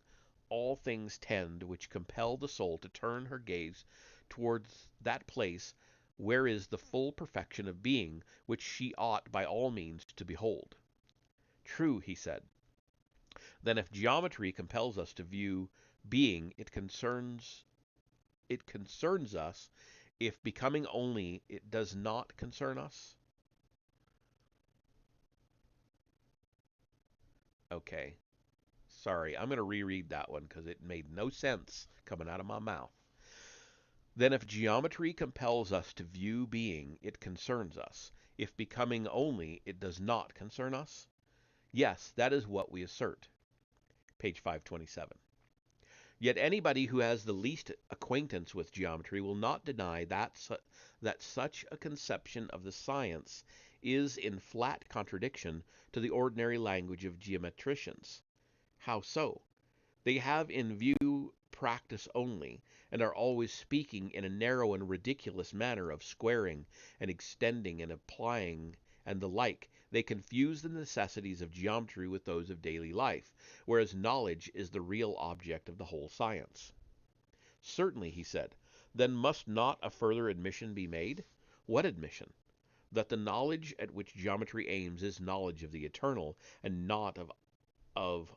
all things tend which compel the soul to turn her gaze towards that place where is the full perfection of being, which she ought by all means to behold. True, he said. Then if geometry compels us to view being, it concerns us. If becoming only, it does not concern us. Okay. Sorry, I'm going to reread that one because it made no sense coming out of my mouth. Then if geometry compels us to view being, it concerns us. If becoming only, it does not concern us? Yes, that is what we assert. Page 527. Yet anybody who has the least acquaintance with geometry will not deny that such a conception of the science is in flat contradiction to the ordinary language of geometricians. How so? They have in view practice only, and are always speaking in a narrow and ridiculous manner of squaring and extending and applying and the like. They confuse the necessities of geometry with those of daily life, whereas knowledge is the real object of the whole science. Certainly, he said. Then must not a further admission be made? What admission? That the knowledge at which geometry aims is knowledge of the eternal, and not of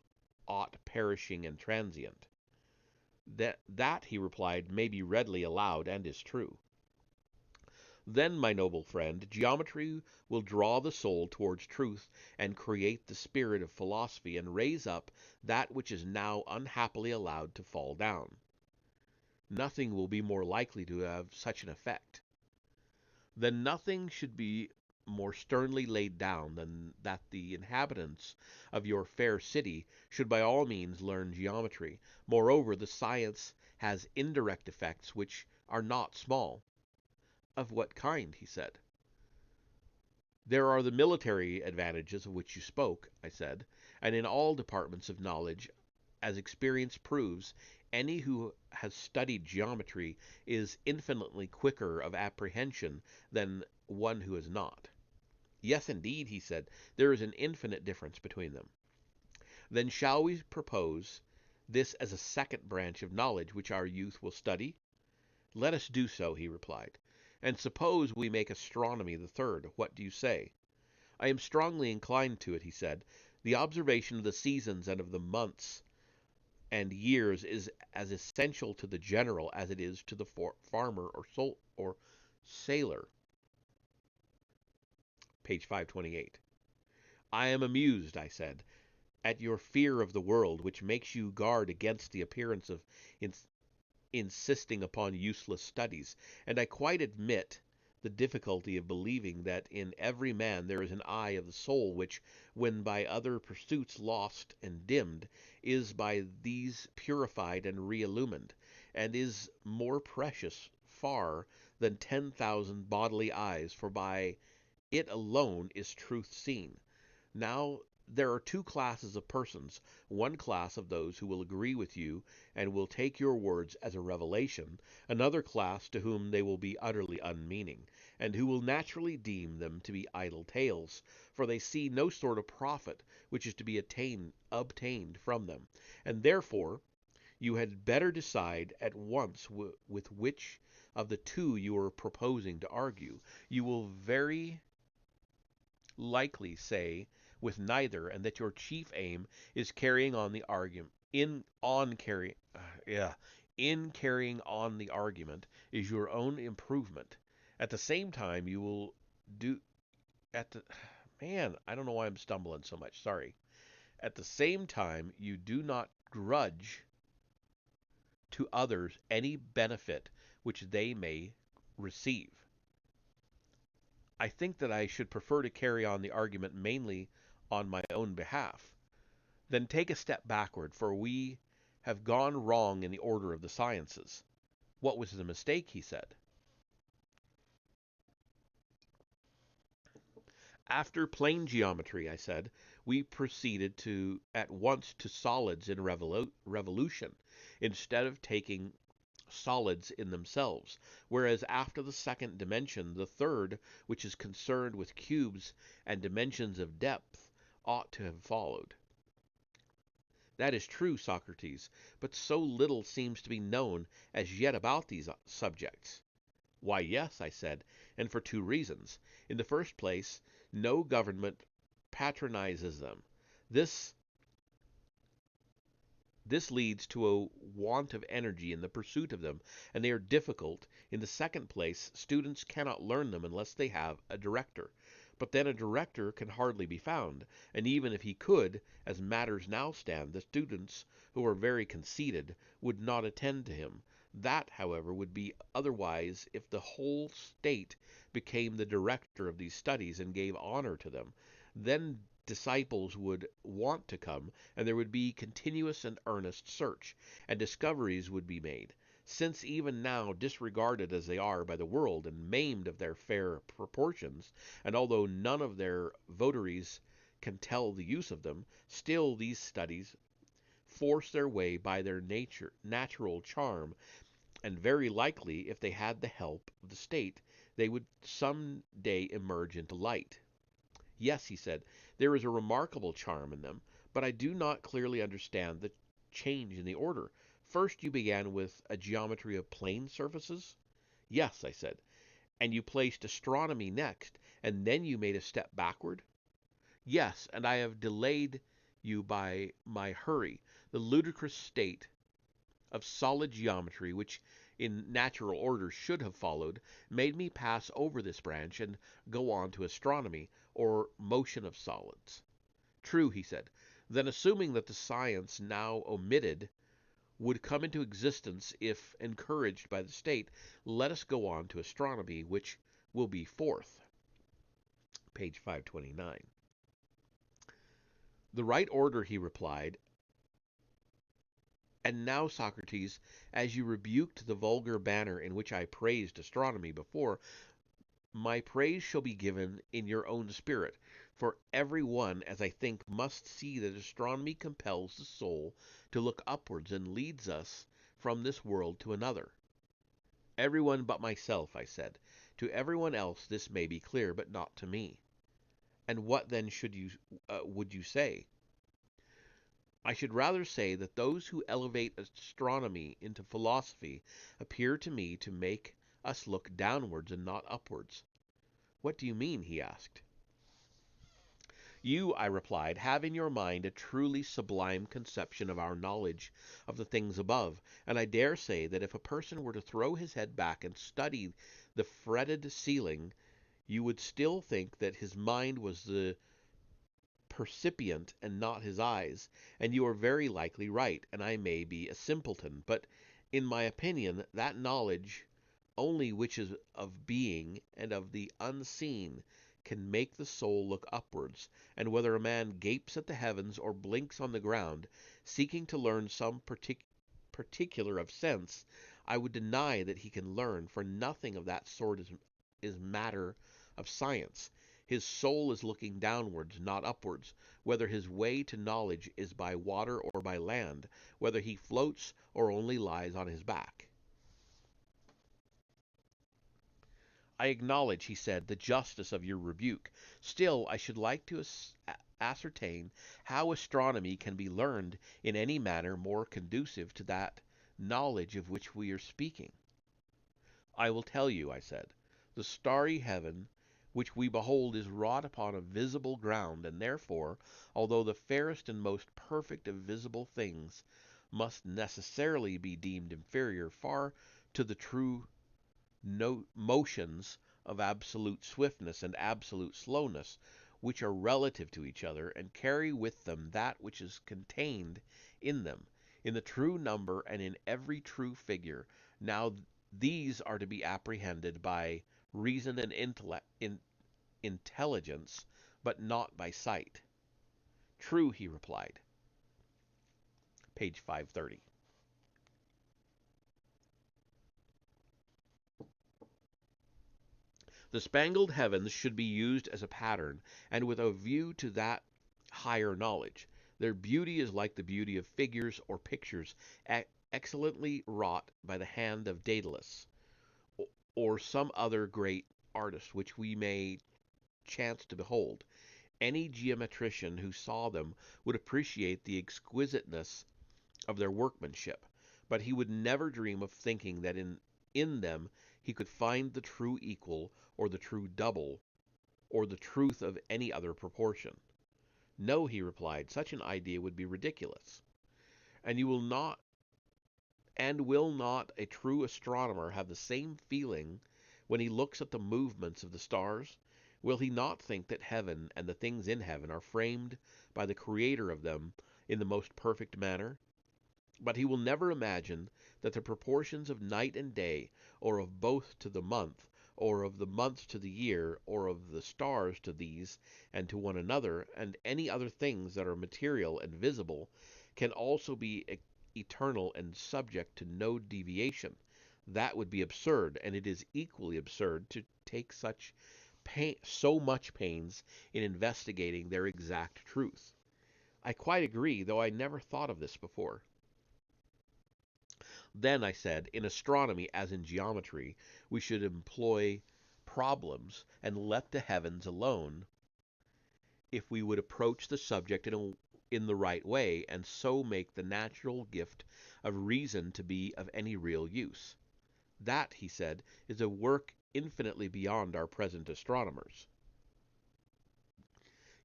aught perishing and transient. That, he replied, may be readily allowed, and is true. Then, my noble friend, geometry will draw the soul towards truth and create the spirit of philosophy and raise up that which is now unhappily allowed to fall down. Nothing will be more likely to have such an effect. Then nothing should be more sternly laid down than that the inhabitants of your fair city should by all means learn geometry. Moreover, the science has indirect effects which are not small. Of what kind? He said. There are the military advantages of which you spoke, I said, and in all departments of knowledge, as experience proves, any who has studied geometry is infinitely quicker of apprehension than one who has not. Yes, indeed, he said, there is an infinite difference between them. Then shall we propose this as a second branch of knowledge which our youth will study? Let us do so, he replied. And suppose we make astronomy the third, what do you say? I am strongly inclined to it, he said. The observation of the seasons and of the months and years is as essential to the general as it is to the farmer or sailor. Page 528. I am amused, I said, at your fear of the world, which makes you guard against the appearance of insisting upon useless studies, and I quite admit the difficulty of believing that in every man there is an eye of the soul which, when by other pursuits lost and dimmed, is by these purified and re-illumined, and is more precious far than 10,000 bodily eyes, for by it alone is truth seen. Now, there are two classes of persons, one class of those who will agree with you and will take your words as a revelation, another class to whom they will be utterly unmeaning, and who will naturally deem them to be idle tales, for they see no sort of profit which is to be obtained from them, and therefore you had better decide at once with which of the two you are proposing to argue. You will very likely say with neither, and that your chief aim is carrying on the argument in carrying on the argument is your own improvement. At the same time, you will do at the man. I don't know why I'm stumbling so much. Sorry. At the same time, you do not grudge to others any benefit which they may receive. I think that I should prefer to carry on the argument mainly on my own behalf. Then take a step backward, for we have gone wrong in the order of the sciences. What was the mistake? He said. After plane geometry, I said, we proceeded at once to solids in revolution, instead of taking solids in themselves, whereas after the second dimension, the third, which is concerned with cubes and dimensions of depth, ought to have followed. That is true, Socrates, but so little seems to be known as yet about these subjects. Why, yes, I said, and for two reasons. In the first place, no government patronizes them. This leads to a want of energy in the pursuit of them, and they are difficult. In the second place, students cannot learn them unless they have a director. But then a director can hardly be found, and even if he could, as matters now stand, the students, who are very conceited, would not attend to him. That, however, would be otherwise if the whole state became the director of these studies and gave honor to them. Then disciples would want to come, and there would be continuous and earnest search, and discoveries would be made. Since even now, disregarded as they are by the world and maimed of their fair proportions, and although none of their votaries can tell the use of them, still these studies force their way by their natural charm, and very likely, if they had the help of the state, they would some day emerge into light. Yes, he said, there is a remarkable charm in them, but I do not clearly understand the change in the order. First you began with a geometry of plane surfaces? Yes, I said. And you placed astronomy next, and then you made a step backward? Yes, and I have delayed you by my hurry. The ludicrous state of solid geometry, which in natural order should have followed, made me pass over this branch and go on to astronomy, or motion of solids. True, he said. Then assuming that the science now omitted would come into existence if encouraged by the state, let us go on to astronomy, which will be fourth. Page 529. The right order, he replied. And now, Socrates, as you rebuked the vulgar manner in which I praised astronomy before, my praise shall be given in your own spirit. For every one, as I think, must see that astronomy compels the soul to look upwards and leads us from this world to another. Every one but myself, I said. To every one else this may be clear, but not to me. And what then would you say? I should rather say that those who elevate astronomy into philosophy appear to me to make us look downwards and not upwards. What do you mean? He asked. You, I replied, have in your mind a truly sublime conception of our knowledge of the things above, and I dare say that if a person were to throw his head back and study the fretted ceiling, you would still think that his mind was the percipient and not his eyes, and you are very likely right, and I may be a simpleton, but in my opinion that knowledge only which is of being and of the unseen can make the soul look upwards, and whether a man gapes at the heavens or blinks on the ground, seeking to learn some particular of sense, I would deny that he can learn, for nothing of that sort is matter of science. His soul is looking downwards, not upwards, whether his way to knowledge is by water or by land, whether he floats or only lies on his back. I acknowledge, he said, the justice of your rebuke. Still, I should like to ascertain how astronomy can be learned in any manner more conducive to that knowledge of which we are speaking. I will tell you, I said. The starry heaven which we behold is wrought upon a visible ground, and therefore, although the fairest and most perfect of visible things must necessarily be deemed inferior far to the true motions of absolute swiftness and absolute slowness, which are relative to each other, and carry with them that which is contained in them, in the true number and in every true figure. Now these are to be apprehended by reason and intelligence, but not by sight. True, he replied. Page 530. The spangled heavens should be used as a pattern, and with a view to that higher knowledge. Their beauty is like the beauty of figures or pictures excellently wrought by the hand of Daedalus, or some other great artist which we may chance to behold. Any geometrician who saw them would appreciate the exquisiteness of their workmanship, but he would never dream of thinking that in them he could find the true equal, or the true double, or the truth of any other proportion. No, he replied, such an idea would be ridiculous. And you will not and will not a true astronomer have the same feeling when he looks at the movements of the stars? Will he not think that heaven and the things in heaven are framed by the Creator of them in the most perfect manner? But he will never imagine that the proportions of night and day, or of both to the month, or of the month to the year, or of the stars to these and to one another, and any other things that are material and visible, can also be eternal and subject to no deviation. That would be absurd, and it is equally absurd to take so much pains in investigating their exact truth. I quite agree, though I never thought of this before. Then, I said, in astronomy as in geometry, we should employ problems and let the heavens alone if we would approach the subject in the right way, and so make the natural gift of reason to be of any real use. That, he said, is a work infinitely beyond our present astronomers.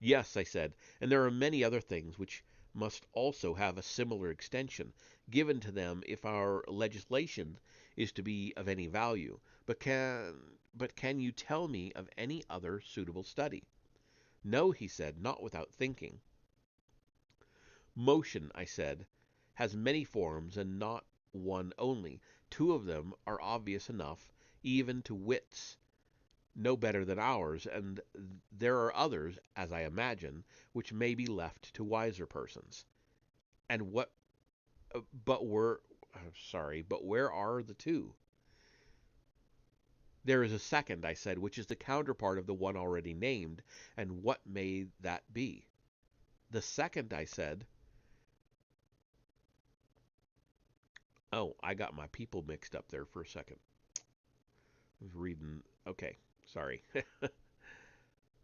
Yes, I said, and there are many other things which must also have a similar extension given to them if our legislation is to be of any value, but can you tell me of any other suitable study? No, he said, not without thinking. Motion, I said, has many forms and not one only. Two of them are obvious enough, even to wits no better than ours, and there are others, as I imagine, which may be left to wiser persons. And what? But where? But where are the two? There is a second, I said, which is the counterpart of the one already named, and what may that be? The second, I said. Oh, I got my people mixed up there for a second. I was reading. Okay, sorry.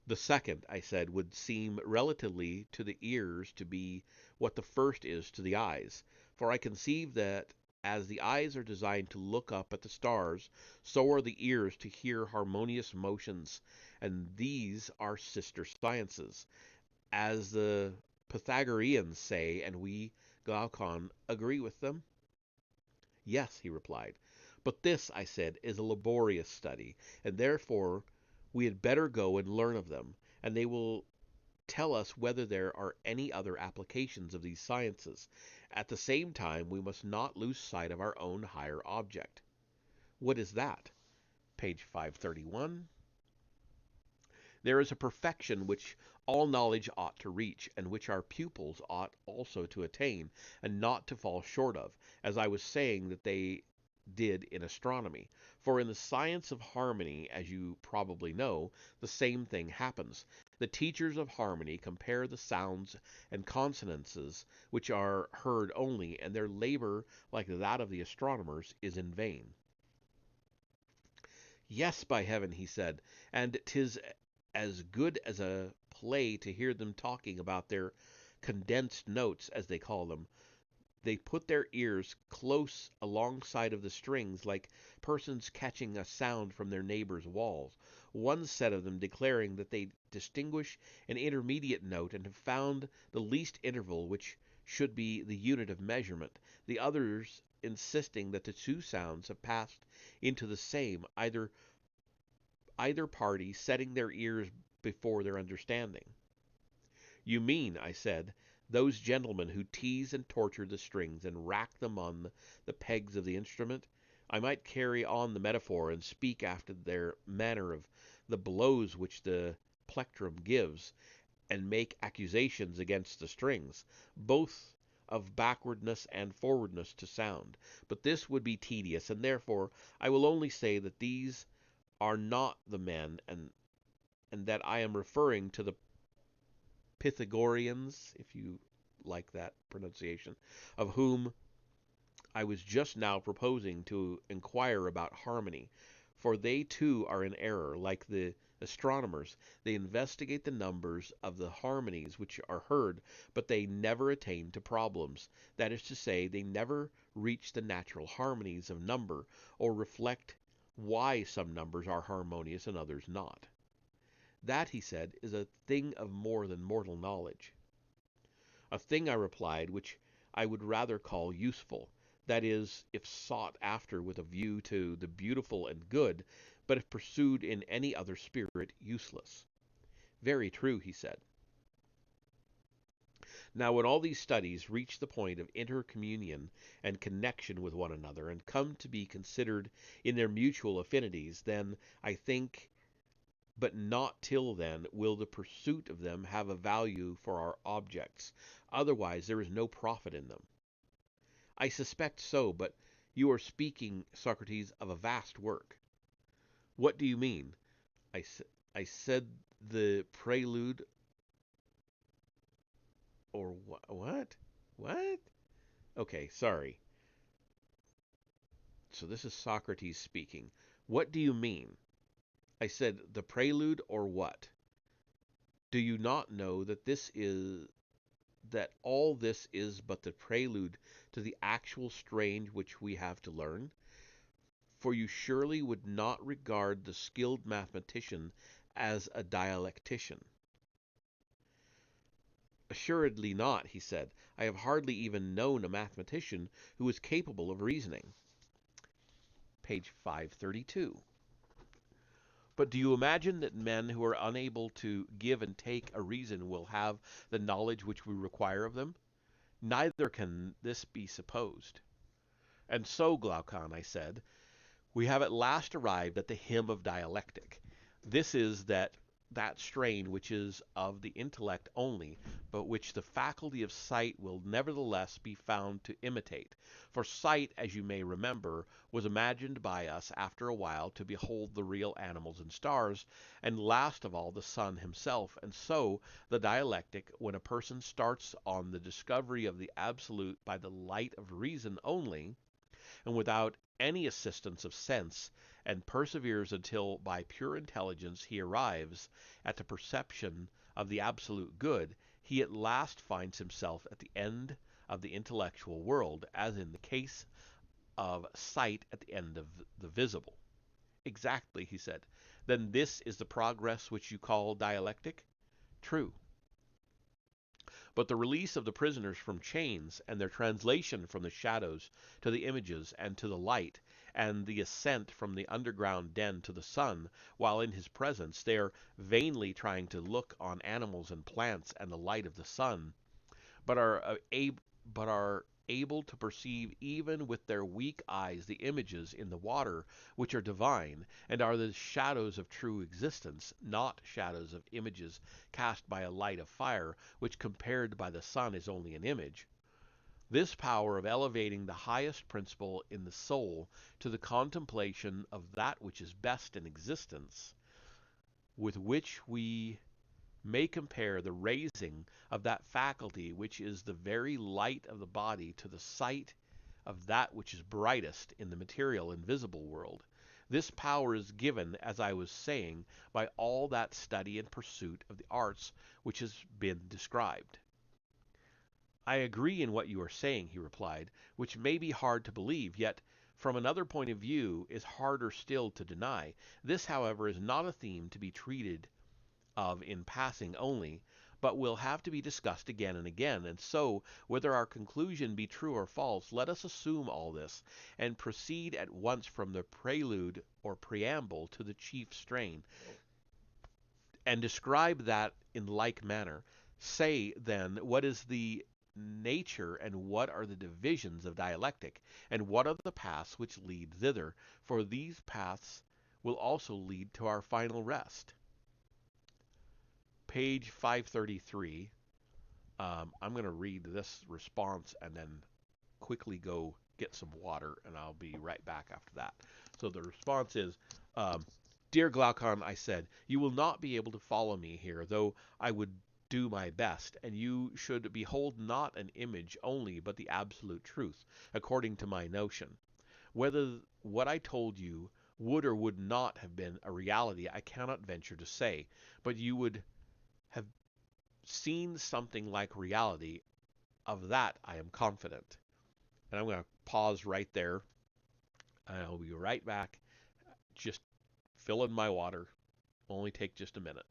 The second, I said, would seem relatively to the ears to be what the first is to the eyes. For I conceive that as the eyes are designed to look up at the stars, so are the ears to hear harmonious motions, and these are sister sciences, as the Pythagoreans say, and we, Glaucon, agree with them. Yes, he replied. But this, I said, is a laborious study, and therefore we had better go and learn of them, and they will tell us whether there are any other applications of these sciences. At the same time, we must not lose sight of our own higher object. What is that? Page 531. There is a perfection which all knowledge ought to reach, and which our pupils ought also to attain, and not to fall short of, as I was saying that they did in astronomy. For in the science of harmony, as you probably know, the same thing happens. The teachers of harmony compare the sounds and consonances which are heard only, and their labor, like that of the astronomers, is in vain. Yes, by heaven, he said, and 'tis as good as a play to hear them talking about their condensed notes, as they call them. They put their ears close alongside of the strings, like persons catching a sound from their neighbors' walls. One set of them declaring that they distinguish an intermediate note and have found the least interval which should be the unit of measurement. The others insisting that the two sounds have passed into the same, either party setting their ears before their understanding. You mean, I said, those gentlemen who tease and torture the strings and rack them on the pegs of the instrument? I might carry on the metaphor and speak after their manner of the blows which the plectrum gives, and make accusations against the strings, both of backwardness and forwardness to sound. But this would be tedious, and therefore I will only say that these are not the men, and that I am referring to the Pythagoreans, if you like that pronunciation, of whom I was just now proposing to inquire about harmony, for they too are in error, like the astronomers. They investigate the numbers of the harmonies which are heard, but they never attain to problems. That is to say, they never reach the natural harmonies of number, or reflect why some numbers are harmonious and others not. That, he said, is a thing of more than mortal knowledge. A thing, I replied, which I would rather call useful, that is, if sought after with a view to the beautiful and good, but if pursued in any other spirit, useless. Very true, he said. Now, when all these studies reach the point of intercommunion and connection with one another, and come to be considered in their mutual affinities, then, I think, but not till then will the pursuit of them have a value for our objects. Otherwise, there is no profit in them. I suspect so, but you are speaking, Socrates, of a vast work. What do you mean? I, I said the prelude, or what? What? Okay, sorry. So this is Socrates speaking. What do you mean? I said the prelude, or what? Do you not know that all this is but the prelude to the actual strain which we have to learn? For you surely would not regard the skilled mathematician as a dialectician. Assuredly not, he said. I have hardly even known a mathematician who is capable of reasoning. page 532. But do you imagine that men who are unable to give and take a reason will have the knowledge which we require of them? Neither can this be supposed. And so, Glaucon, I said, we have at last arrived at the hymn of dialectic. This is that strain which is of the intellect only, but which the faculty of sight will nevertheless be found to imitate. For sight, as you may remember, was imagined by us after a while to behold the real animals and stars, and last of all the sun himself. And so the dialectic, when a person starts on the discovery of the absolute by the light of reason only, and without any assistance of sense, and perseveres until by pure intelligence he arrives at the perception of the absolute good, he at last finds himself at the end of the intellectual world, as in the case of sight at the end of the visible. Exactly, he said. Then this is the progress which you call dialectic? True. But the release of the prisoners from chains, and their translation from the shadows to the images and to the light, and the ascent from the underground den to the sun, while in his presence they are vainly trying to look on animals and plants and the light of the sun, but are able to perceive even with their weak eyes the images in the water which are divine, and are the shadows of true existence, not shadows of images cast by a light of fire, which compared by the sun is only an image. This power of elevating the highest principle in the soul to the contemplation of that which is best in existence, with which we may compare the raising of that faculty which is the very light of the body to the sight of that which is brightest in the material and visible world. This power is given, as I was saying, by all that study and pursuit of the arts which has been described. I agree in what you are saying, he replied, which may be hard to believe, yet from another point of view is harder still to deny. This, however, is not a theme to be treated of in passing only, but will have to be discussed again and again, and so, whether our conclusion be true or false, let us assume all this, and proceed at once from the prelude or preamble to the chief strain, and describe that in like manner. Say, then, what is the nature and what are the divisions of dialectic, and what are the paths which lead thither, for these paths will also lead to our final rest. Page 533. I'm going to read this response and then quickly go get some water, and I'll be right back after that. So the response is, Dear Glaucon, I said, you will not be able to follow me here, though I would do my best, and you should behold not an image only, but the absolute truth, according to my notion. Whether what I told you would or would not have been a reality, I cannot venture to say, but you would have seen something like reality. Of that I am confident. And I'm going to pause right there, and I'll be right back. Just fill in my water. Only take just a minute.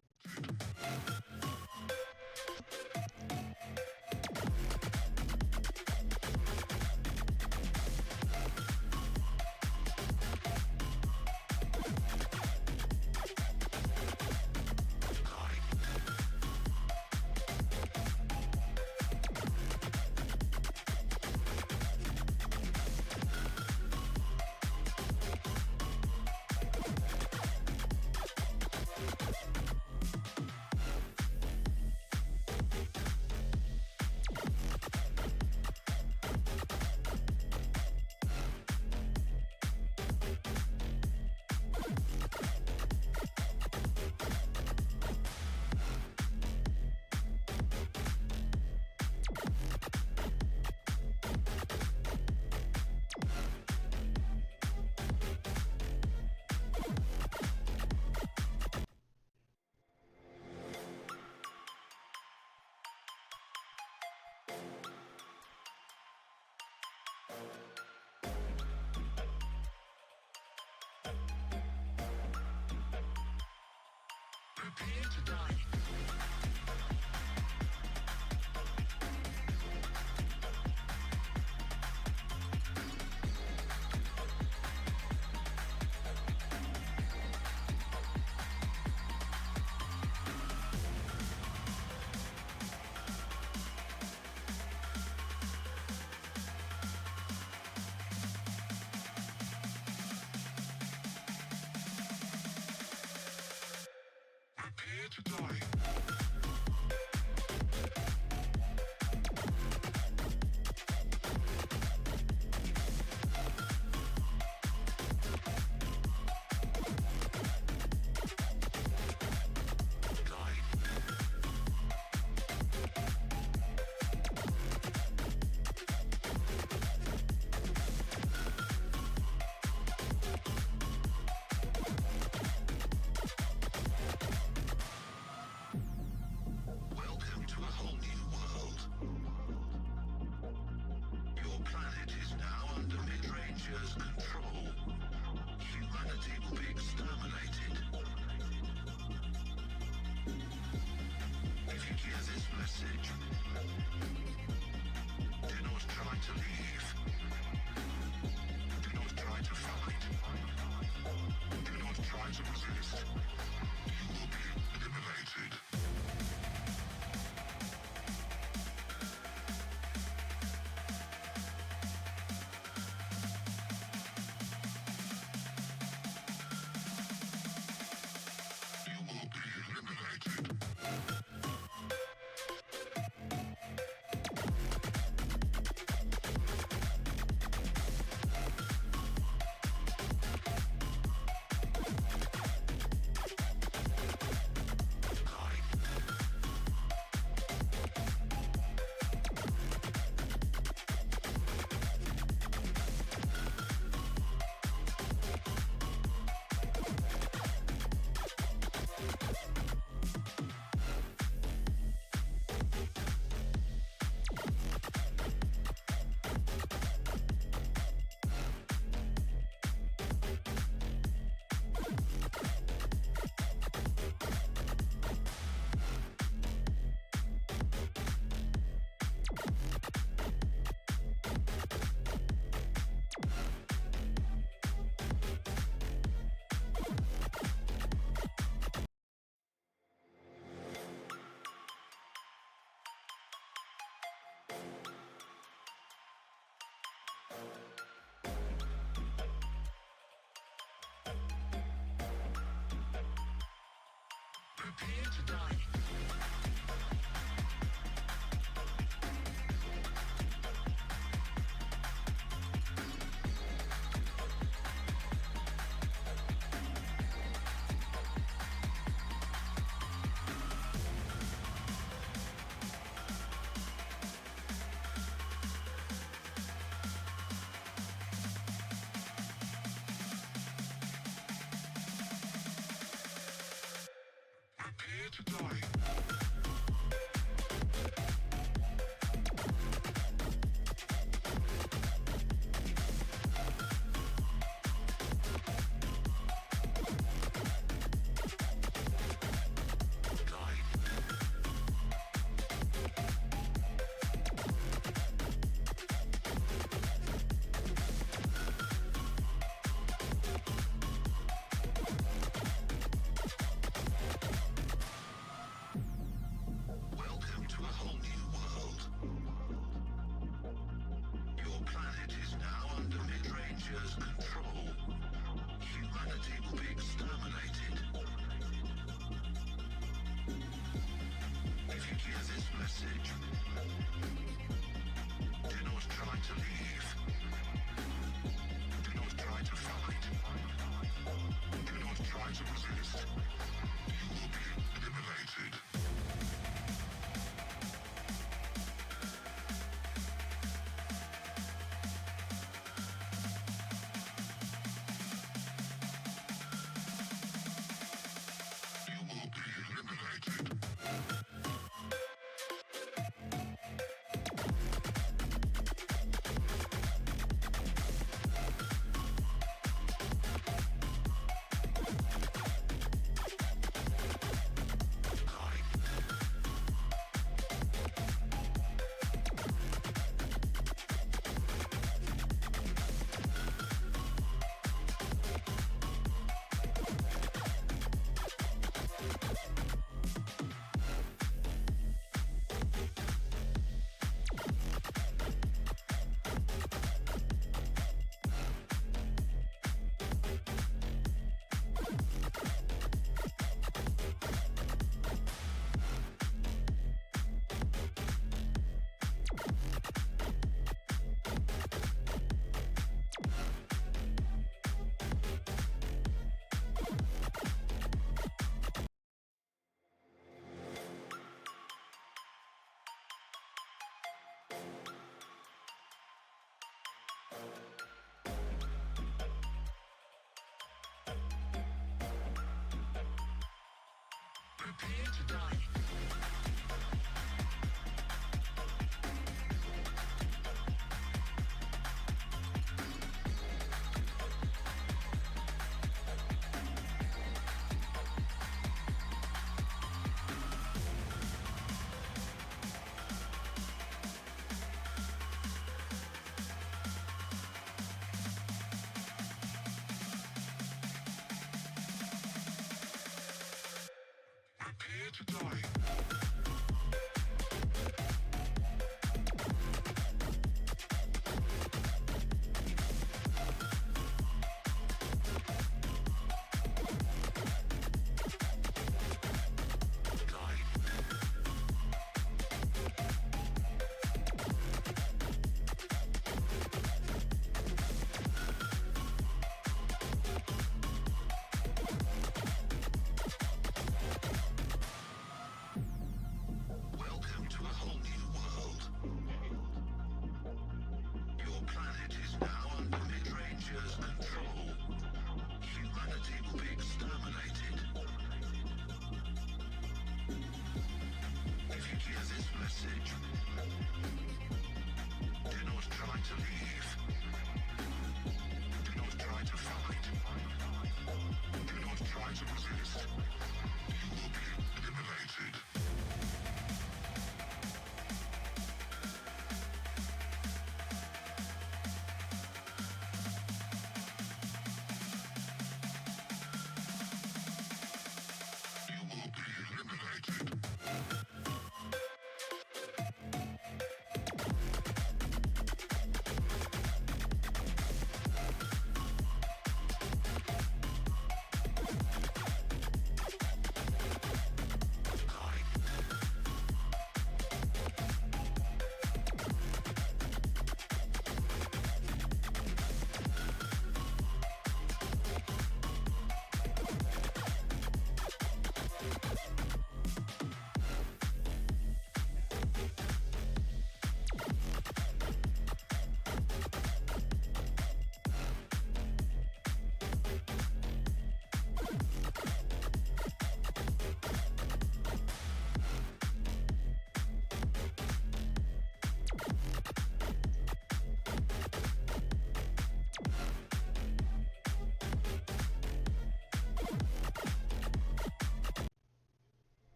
Prepare to die. Prepare to die. Prepare to die. Welcome to a whole new world. Your planet is now under mid-rangers' control. Humanity will be exterminated. If you hear this message, do not try to leave. Do not try to fight. Do not try to resist. You will be eliminated. You will be eliminated.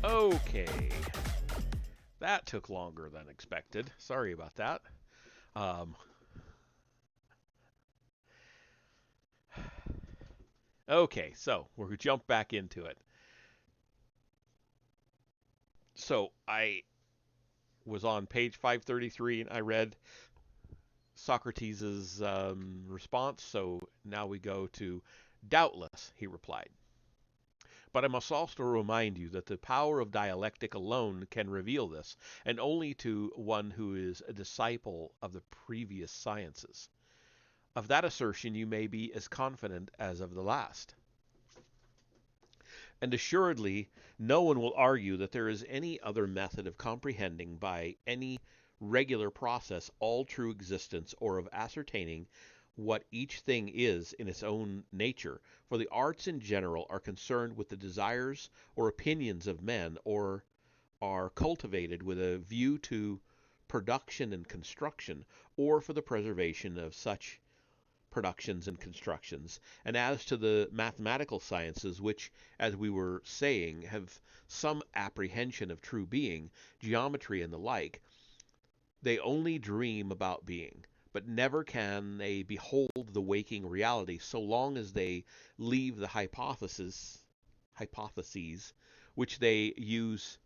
Okay, that took longer than expected. Sorry about that. Um, okay, so we're gonna jump back into it. So I was on page 533 and I read Socrates' response. So now we go to doubtless, he replied. But I must also remind you that the power of dialectic alone can reveal this, and only to one who is a disciple of the previous sciences. Of that assertion you may be as confident as of the last. And assuredly, no one will argue that there is any other method of comprehending by any regular process all true existence, or of ascertaining what each thing is in its own nature. For the arts in general are concerned with the desires or opinions of men, or are cultivated with a view to production and construction, or for the preservation of such productions and constructions. And as to the mathematical sciences, which, as we were saying, have some apprehension of true being, geometry and the like, they only dream about being, but never can they behold the waking reality so long as they leave the hypotheses which they use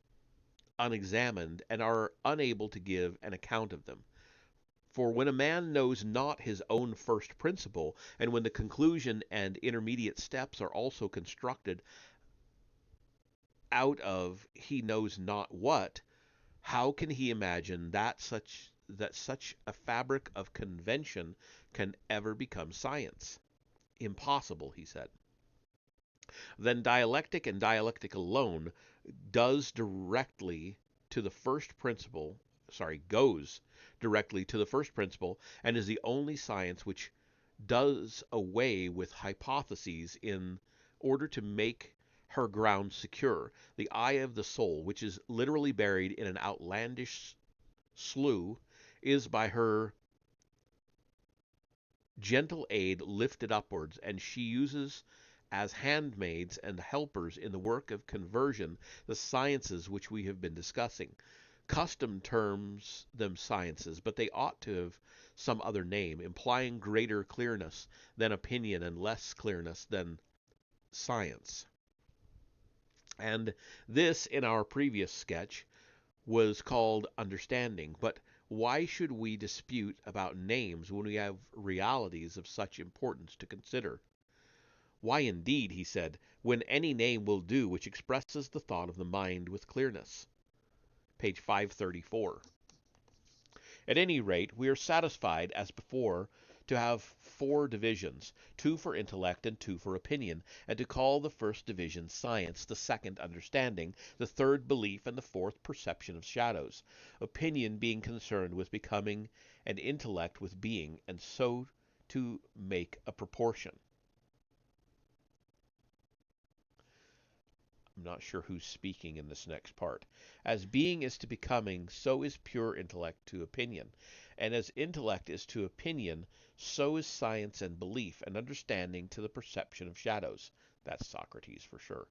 unexamined, and are unable to give an account of them. For when a man knows not his own first principle, and when the conclusion and intermediate steps are also constructed out of he knows not what, how can he imagine that such a fabric of convention can ever become science? Impossible, he said. Then dialectic, and dialectic alone, does directly to the first principle, goes directly to the first principle, and is the only science which does away with hypotheses in order to make her ground secure. The eye of the soul, which is literally buried in an outlandish slough, is by her gentle aid lifted upwards, and she uses as handmaids and helpers in the work of conversion the sciences which we have been discussing. Custom terms them sciences, but they ought to have some other name, implying greater clearness than opinion and less clearness than science. And this, in our previous sketch, was called understanding. But why should we dispute about names when we have realities of such importance to consider? Why indeed, he said, when any name will do which expresses the thought of the mind with clearness. Page 534. At any rate, we are satisfied, as before, to have four divisions, two for intellect and two for opinion, and to call the first division science, the second understanding, the third belief, and the fourth perception of shadows, opinion being concerned with becoming, and intellect with being, and so to make a proportion. I'm not sure who's speaking in this next part. As being is to becoming, so is pure intellect to opinion. And as intellect is to opinion, so is science and belief, and understanding to the perception of shadows. That's Socrates for sure.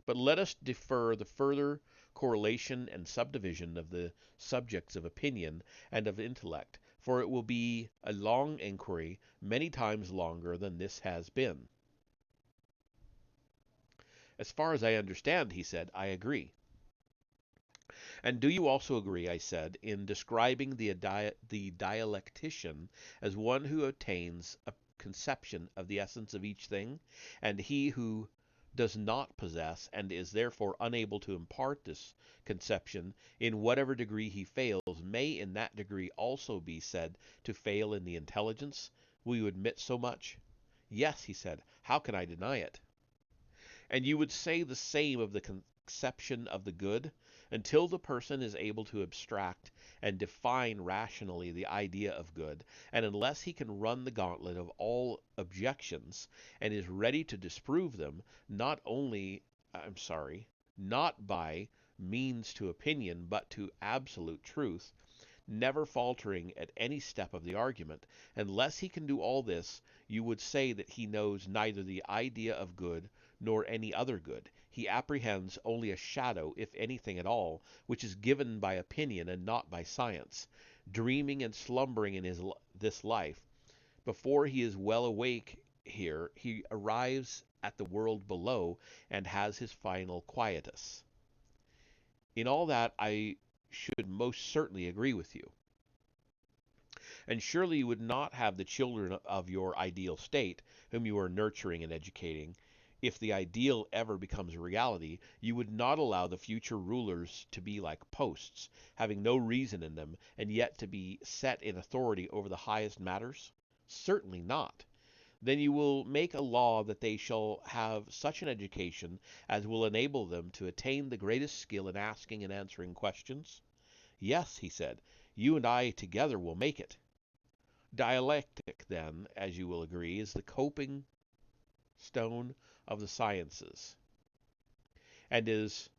But let us defer the further correlation and subdivision of the subjects of opinion and of intellect, for it will be a long inquiry, many times longer than this has been. As far as I understand, he said, I agree. And do you also agree, I said, in describing the dialectician as one who attains a conception of the essence of each thing, and he who does not possess, and is therefore unable to impart this conception, in whatever degree he fails, may in that degree also be said to fail in the intelligence? Will you admit so much? Yes, he said. How can I deny it? And you would say the same of the conception of the good, until the person is able to abstract and define rationally the idea of good, and unless he can run the gauntlet of all objections, and is ready to disprove them, not by means to opinion, but to absolute truth, never faltering at any step of the argument. Unless he can do all this, you would say that he knows neither the idea of good nor any other good. He apprehends only a shadow, if anything at all, which is given by opinion and not by science. Dreaming and slumbering in this life, before he is well awake here, he arrives at the world below and has his final quietus. In all that I should most certainly agree with you. And surely you would not have the children of your ideal state, whom you are nurturing and educating. If the ideal ever becomes a reality, you would not allow the future rulers to be like posts, having no reason in them, and yet to be set in authority over the highest matters? Certainly not. Then you will make a law that they shall have such an education as will enable them to attain the greatest skill in asking and answering questions? Yes, he said, you and I together will make it. Dialectic, then, as you will agree, is the coping stone of the sciences. And is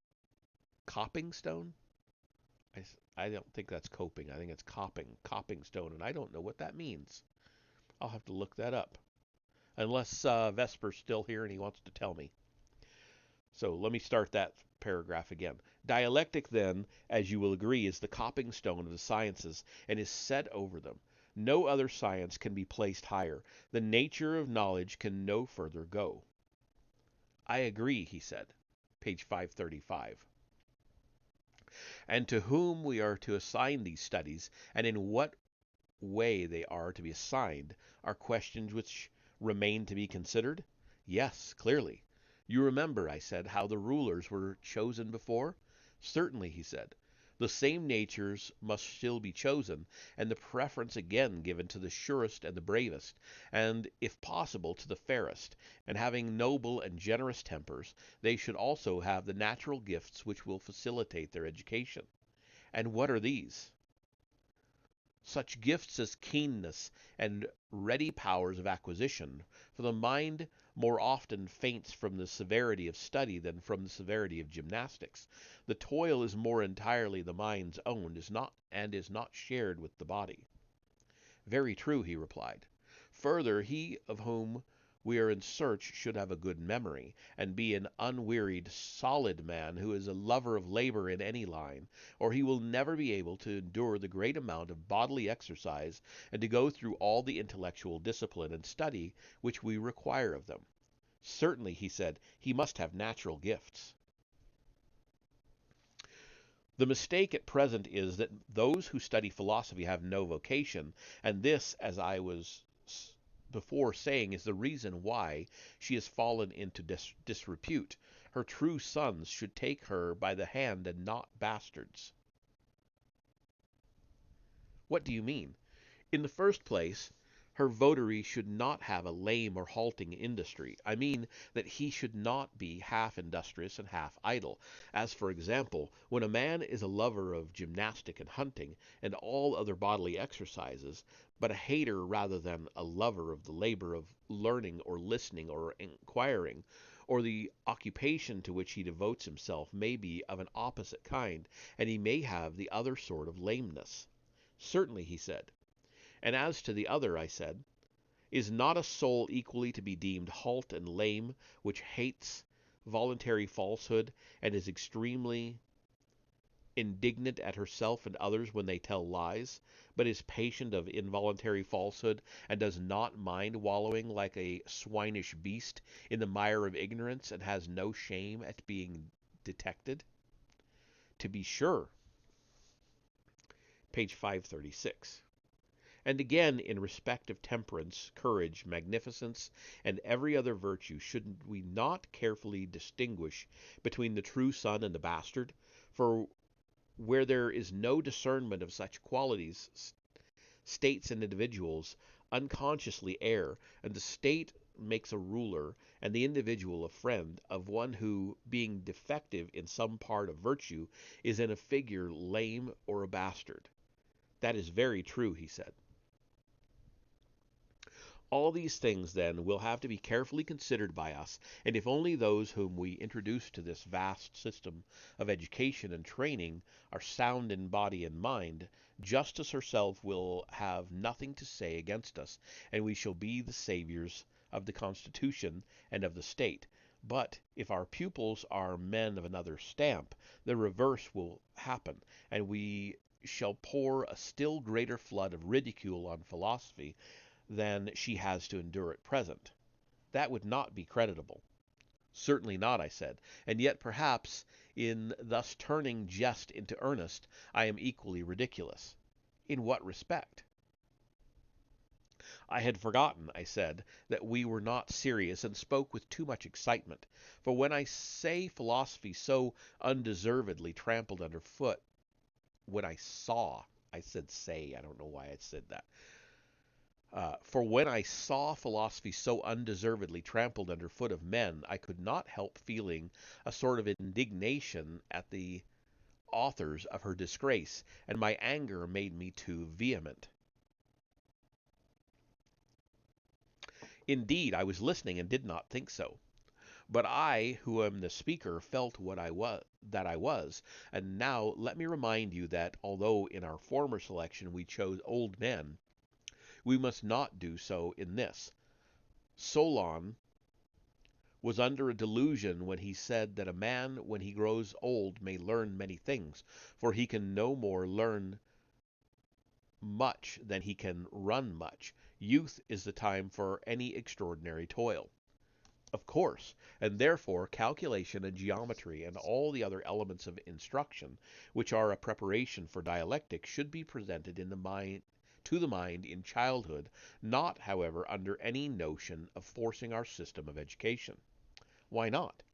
copping stone? I don't think that's coping. I think it's copping stone, and I don't know what that means. I'll have to look that up. Unless Vesper's still here and he wants to tell me. So let me start that paragraph again. Dialectic, then, as you will agree, is the copping stone of the sciences and is set over them. No other science can be placed higher. The nature of knowledge can no further go. I agree, he said. Page 535. And to whom we are to assign these studies, and in what way they are to be assigned, are questions which remain to be considered? Yes, clearly. You remember, I said, how the rulers were chosen before? Certainly, he said. The same natures must still be chosen, and the preference again given to the surest and the bravest, and, if possible, to the fairest. And having noble and generous tempers, they should also have the natural gifts which will facilitate their education. And what are these? Such gifts as keenness and ready powers of acquisition, for the mind more often faints from the severity of study than from the severity of gymnastics. The toil is more entirely the mind's own, is not shared with the body. Very true, he replied. Further, he of whom we are in search should have a good memory, and be an unwearied, solid man who is a lover of labor in any line, or he will never be able to endure the great amount of bodily exercise and to go through all the intellectual discipline and study which we require of them. Certainly, he said, he must have natural gifts. The mistake at present is that those who study philosophy have no vocation, and this, as I was before saying, is the reason why she has fallen into disrepute. Her true sons should take her by the hand and not bastards. What do you mean? In the first place, her votary should not have a lame or halting industry. I mean that he should not be half industrious and half idle. As, for example, when a man is a lover of gymnastic and hunting, and all other bodily exercises, but a hater rather than a lover of the labor of learning or listening or inquiring, or the occupation to which he devotes himself may be of an opposite kind, and he may have the other sort of lameness. Certainly, he said. And as to the other, I said, is not a soul equally to be deemed halt and lame, which hates voluntary falsehood, and is extremely indignant at herself and others when they tell lies, but is patient of involuntary falsehood, and does not mind wallowing like a swinish beast in the mire of ignorance, and has no shame at being detected? To be sure. Page 536. And again, in respect of temperance, courage, magnificence, and every other virtue, should we not carefully distinguish between the true son and the bastard? For where there is no discernment of such qualities, states and individuals unconsciously err, and the state makes a ruler, and the individual a friend, of one who, being defective in some part of virtue, is in a figure lame or a bastard. That is very true, he said. All these things, then, will have to be carefully considered by us, and if only those whom we introduce to this vast system of education and training are sound in body and mind, justice herself will have nothing to say against us, and we shall be the saviors of the Constitution and of the state. But if our pupils are men of another stamp, the reverse will happen, and we shall pour a still greater flood of ridicule on philosophy than she has to endure at present. That would not be creditable. Certainly not, I said, and yet perhaps in thus turning jest into earnest I am equally ridiculous. In what respect? I had forgotten, I said, that we were not serious, and spoke with too much excitement. For when I say philosophy so undeservedly trampled underfoot, when I saw, I said say, I don't know why I said that. For when I saw philosophy so undeservedly trampled under foot of men, I could not help feeling a sort of indignation at the authors of her disgrace, and my anger made me too vehement. Indeed, I was listening and did not think so. But I, who am the speaker, felt what I was, that I was, and now let me remind you that although in our former selection we chose old men, we must not do so in this. Solon was under a delusion when he said that a man when he grows old may learn many things, for he can no more learn much than he can run much. Youth is the time for any extraordinary toil. Of course, and therefore calculation and geometry and all the other elements of instruction, which are a preparation for dialectic, should be presented in the mind to the mind in childhood, not, however, under any notion of forcing our system of education. Why not?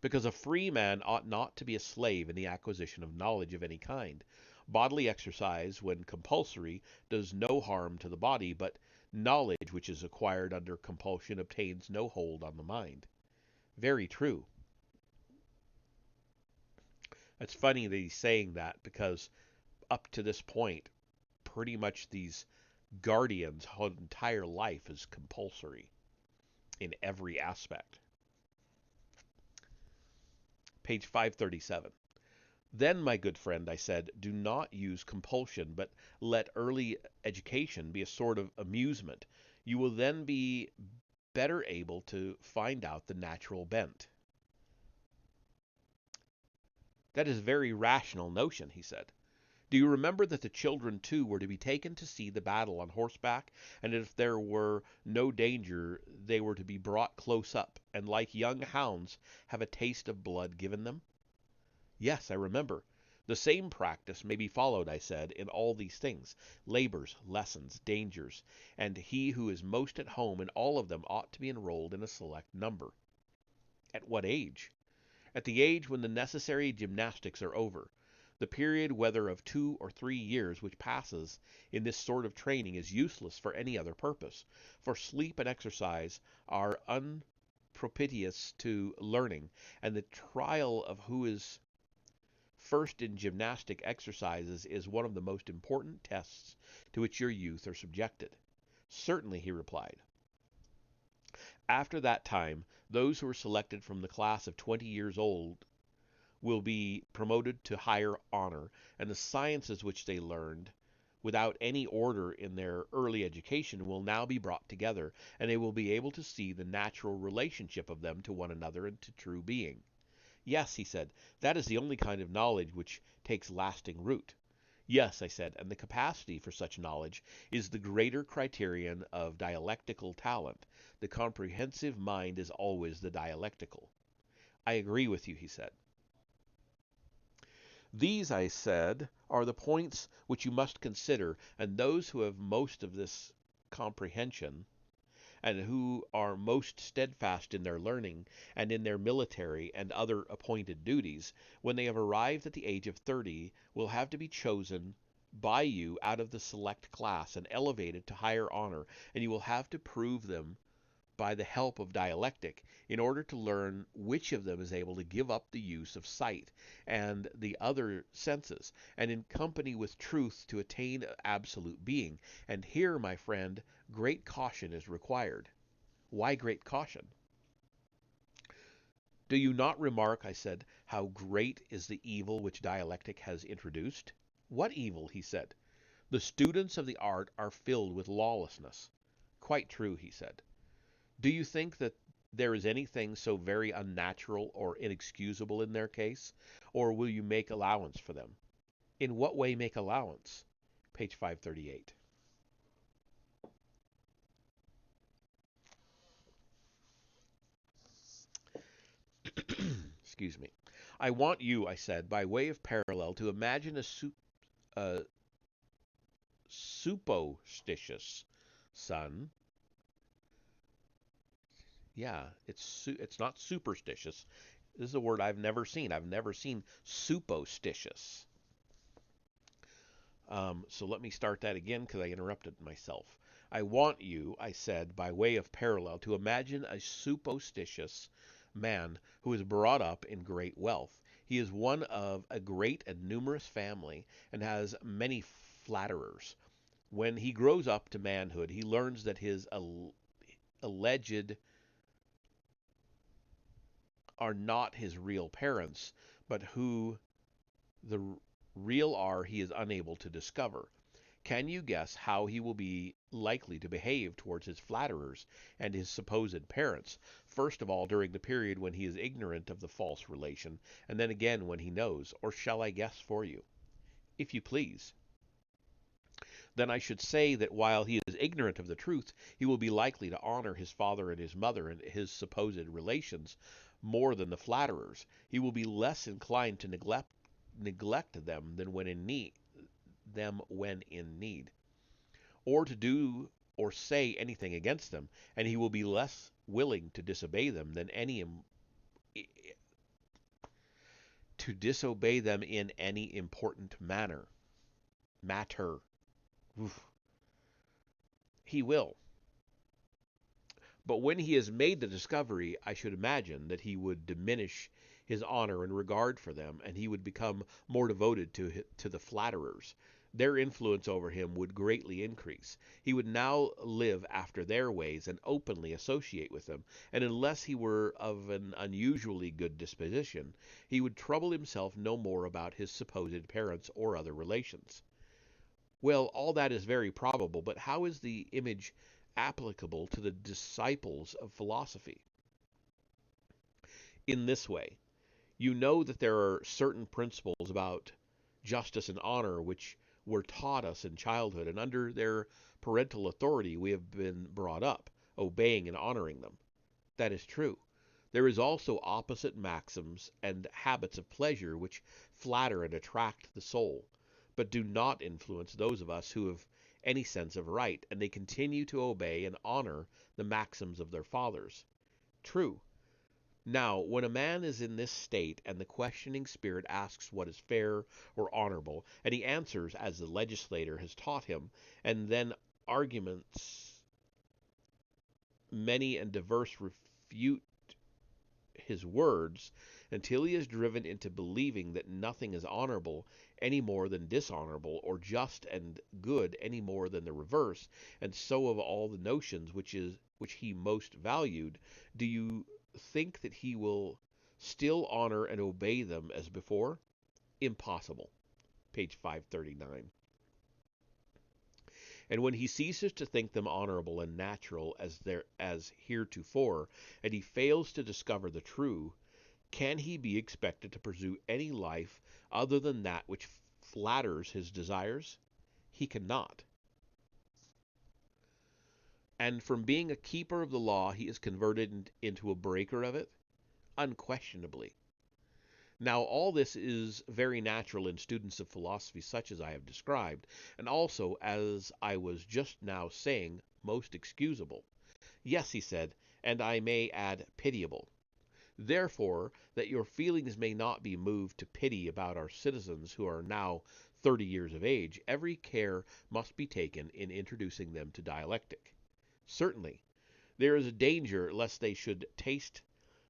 Because a free man ought not to be a slave in the acquisition of knowledge of any kind. Bodily exercise, when compulsory, does no harm to the body, but knowledge which is acquired under compulsion obtains no hold on the mind. Very true. It's funny that he's saying that because up to this point, pretty much these guardians' whole entire life is compulsory in every aspect. Page 537. Then, my good friend, I said, do not use compulsion, but let early education be a sort of amusement. You will then be better able to find out the natural bent. That is a very rational notion, he said. Do you remember that the children, too, were to be taken to see the battle on horseback, and if there were no danger, they were to be brought close up, and like young hounds have a taste of blood given them? Yes, I remember. The same practice may be followed, I said, in all these things, labors, lessons, dangers, and he who is most at home in all of them ought to be enrolled in a select number. At what age? At the age when the necessary gymnastics are over. The period, whether of 2 or 3 years, which passes in this sort of training is useless for any other purpose, for sleep and exercise are unpropitious to learning, and the trial of who is first in gymnastic exercises is one of the most important tests to which your youth are subjected. Certainly, he replied. After that time, those who are selected from the class of 20 years old will be promoted to higher honor, and the sciences which they learned without any order in their early education will now be brought together, and they will be able to see the natural relationship of them to one another and to true being. Yes, he said, that is the only kind of knowledge which takes lasting root. Yes, I said, and the capacity for such knowledge is the greater criterion of dialectical talent. The comprehensive mind is always the dialectical. I agree with you, he said. These, I said, are the points which you must consider, and those who have most of this comprehension and who are most steadfast in their learning and in their military and other appointed duties, when they have arrived at the age of 30, will have to be chosen by you out of the select class and elevated to higher honor, and you will have to prove them by the help of dialectic in order to learn which of them is able to give up the use of sight and the other senses, and in company with truth to attain absolute being. And here, my friend, Great caution is required. Why great caution? Do you not remark, I said, how great is the evil which dialectic has introduced? What evil? He said. The students of the art are filled with lawlessness. Quite true, he said. Do you think that there is anything so very unnatural or inexcusable in their case, or will you make allowance for them? In what way make allowance? Page 538. Excuse me. I want you, I said, by way of parallel, to imagine a supostitious son. Yeah, it's not superstitious. This is a word I've never seen. I've never seen supostitious. So let me start that again because I interrupted myself. I want you, I said, by way of parallel, to imagine a supostitious man who is brought up in great wealth. He is one of a great and numerous family and has many flatterers. When he grows up to manhood, he learns that his alleged are not his real parents, but who the real are he is unable to discover. Can you guess how he will be likely to behave towards his flatterers and his supposed parents, first of all during the period when he is ignorant of the false relation, and then again when he knows? Or shall I guess for you? If you please. Then I should say that while he is ignorant of the truth, he will be likely to honor his father and his mother and his supposed relations more than the flatterers. He will be less inclined to neglect them than when in need, or to do or say anything against them, and he will be less willing to disobey them than in any important matter. Oof. He will. But when he has made the discovery, I should imagine that he would diminish his honor and regard for them, and he would become more devoted to the flatterers. Their influence over him would greatly increase. He would now live after their ways and openly associate with them, and unless he were of an unusually good disposition, he would trouble himself no more about his supposed parents or other relations. Well, all that is very probable, but how is the image applicable to the disciples of philosophy? In this way. You know that there are certain principles about justice and honor which were taught us in childhood, and under their parental authority we have been brought up, obeying and honoring them. That is true. There is also opposite maxims and habits of pleasure which flatter and attract the soul, but do not influence those of us who have any sense of right, and they continue to obey and honor the maxims of their fathers. True. Now, when a man is in this state and the questioning spirit asks what is fair or honorable, and he answers as the legislator has taught him, and then arguments many and diverse refute his words until he is driven into believing that nothing is honorable any more than dishonorable, or just and good any more than the reverse, and so of all the notions which he most valued, do you think that he will still honor and obey them as before? Impossible. Page 539. And when he ceases to think them honorable and natural as heretofore, and he fails to discover the true, can he be expected to pursue any life other than that which flatters his desires? He cannot. And from being a keeper of the law, he is converted into a breaker of it? Unquestionably. Now, all this is very natural in students of philosophy such as I have described, and also, as I was just now saying, most excusable. Yes, he said, and I may add pitiable. Therefore, that your feelings may not be moved to pity about our citizens who are now 30 years of age, every care must be taken in introducing them to dialectic. Certainly, there is a danger lest they should taste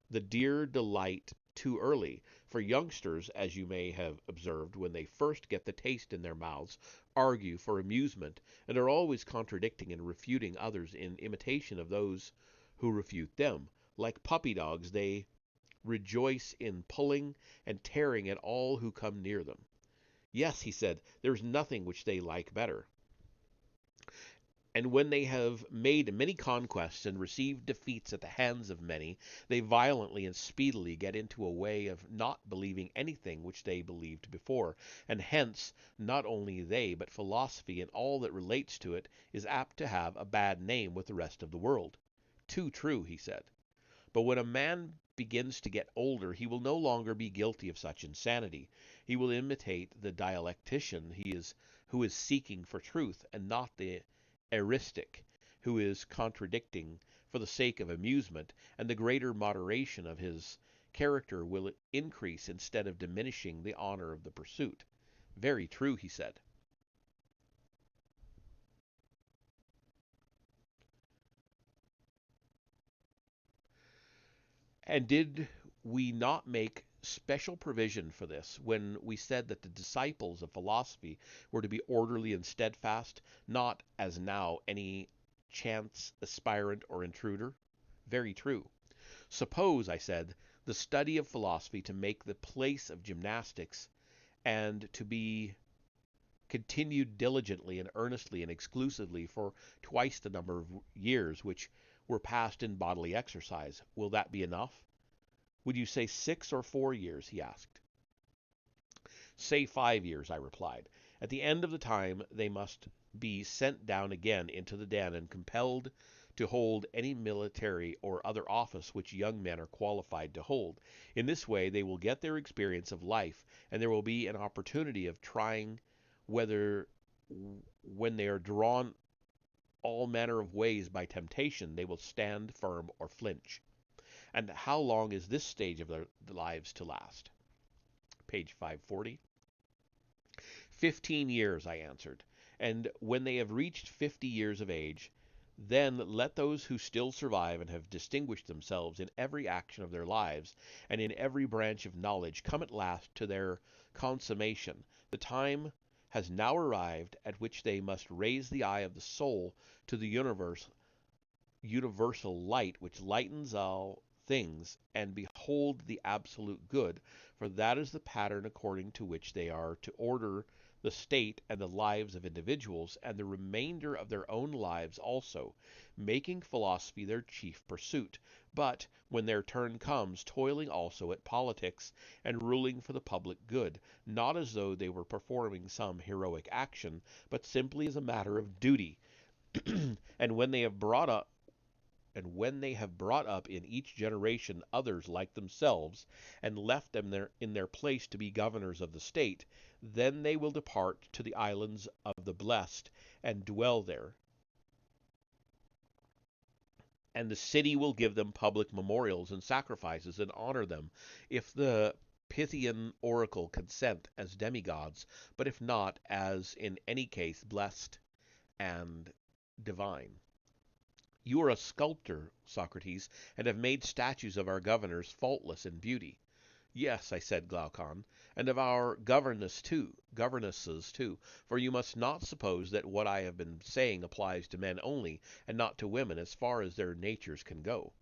the dear delight too early, for youngsters, as you may have observed, when they first get the taste in their mouths, argue for amusement, and are always contradicting and refuting others in imitation of those who refute them. Like puppy dogs, they rejoice in pulling and tearing at all who come near them. Yes, he said, there is nothing which they like better. And when they have made many conquests and received defeats at the hands of many, they violently and speedily get into a way of not believing anything which they believed before, and hence not only they, but philosophy and all that relates to it is apt to have a bad name with the rest of the world. Too true, he said. But when a man begins to get older, he will no longer be guilty of such insanity. He will imitate the dialectician who is seeking for truth, and not the eristic who is contradicting for the sake of amusement, and the greater moderation of his character will increase instead of diminishing the honor of the pursuit. Very true, he said. And did we not make special provision for this when we said that the disciples of philosophy were to be orderly and steadfast, not as now any chance aspirant or intruder? Very true. Suppose, I said, the study of philosophy to make the place of gymnastics, and to be continued diligently and earnestly and exclusively for twice the number of years which were passed in bodily exercise. Will that be enough? Would you say 6 or 4 years? He asked. Say 5 years, I replied. At the end of the time they must be sent down again into the den and compelled to hold any military or other office which young men are qualified to hold. In this way they will get their experience of life, and there will be an opportunity of trying whether, when they are drawn all manner of ways by temptation, they will stand firm or flinch. And how long is this stage of their lives to last? Page 540. 15 years, I answered. And when they have reached 50 years of age, then let those who still survive and have distinguished themselves in every action of their lives and in every branch of knowledge come at last to their consummation. The time has now arrived at which they must raise the eye of the soul to the universal light which lightens all things, and behold the absolute good, for that is the pattern according to which they are to order the state and the lives of individuals, and the remainder of their own lives also, making philosophy their chief pursuit, but, when their turn comes, toiling also at politics, and ruling for the public good, not as though they were performing some heroic action, but simply as a matter of duty. and when they have brought up in each generation others like themselves, and left them in their place to be governors of the state, then they will depart to the islands of the blessed, and dwell there. And the city will give them public memorials and sacrifices, and honor them, if the Pythian oracle consent, as demigods, but if not, as in any case blessed and divine. You are a sculptor, Socrates, and have made statues of our governors faultless in beauty. Yes, I said, Glaucon, and of our governesses too, for you must not suppose that what I have been saying applies to men only, and not to women, as far as their natures can go.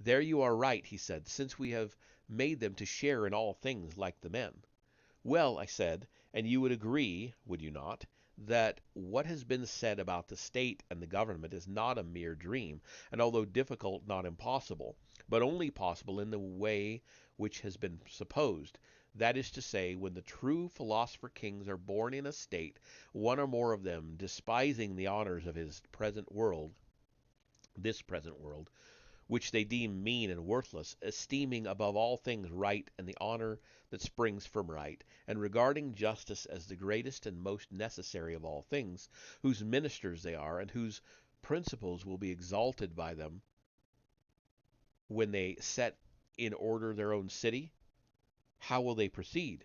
There you are right, he said, since we have made them to share in all things like the men. Well, I said, and you would agree, would you not, that what has been said about the state and the government is not a mere dream, and although difficult, not impossible, but only possible in the way which has been supposed, that is to say, when the true philosopher kings are born in a state, one or more of them despising the honors of this present world, which they deem mean and worthless, esteeming above all things right and the honor that springs from right, and regarding justice as the greatest and most necessary of all things, whose ministers they are, and whose principles will be exalted by them when they set in order their own city. How will they proceed?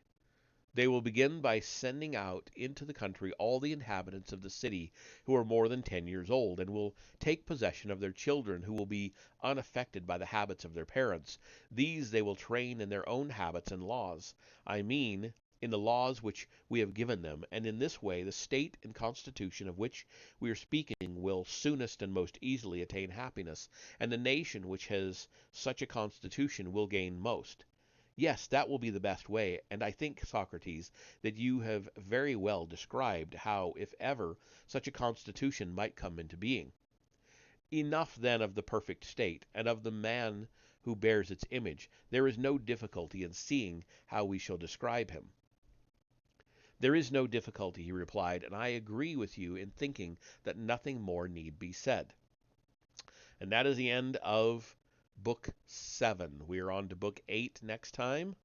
They will begin by sending out into the country all the inhabitants of the city who are more than 10 years old, and will take possession of their children who will be unaffected by the habits of their parents. These they will train in their own habits and laws. I mean, in the laws which we have given them, and in this way the state and constitution of which we are speaking will soonest and most easily attain happiness, and the nation which has such a constitution will gain most. Yes, that will be the best way, and I think, Socrates, that you have very well described how, if ever, such a constitution might come into being. Enough then of the perfect state, and of the man who bears its image. There is no difficulty in seeing how we shall describe him. There is no difficulty, he replied, and I agree with you in thinking that nothing more need be said. And that is the end of Book 7. We are on to Book 8 next time,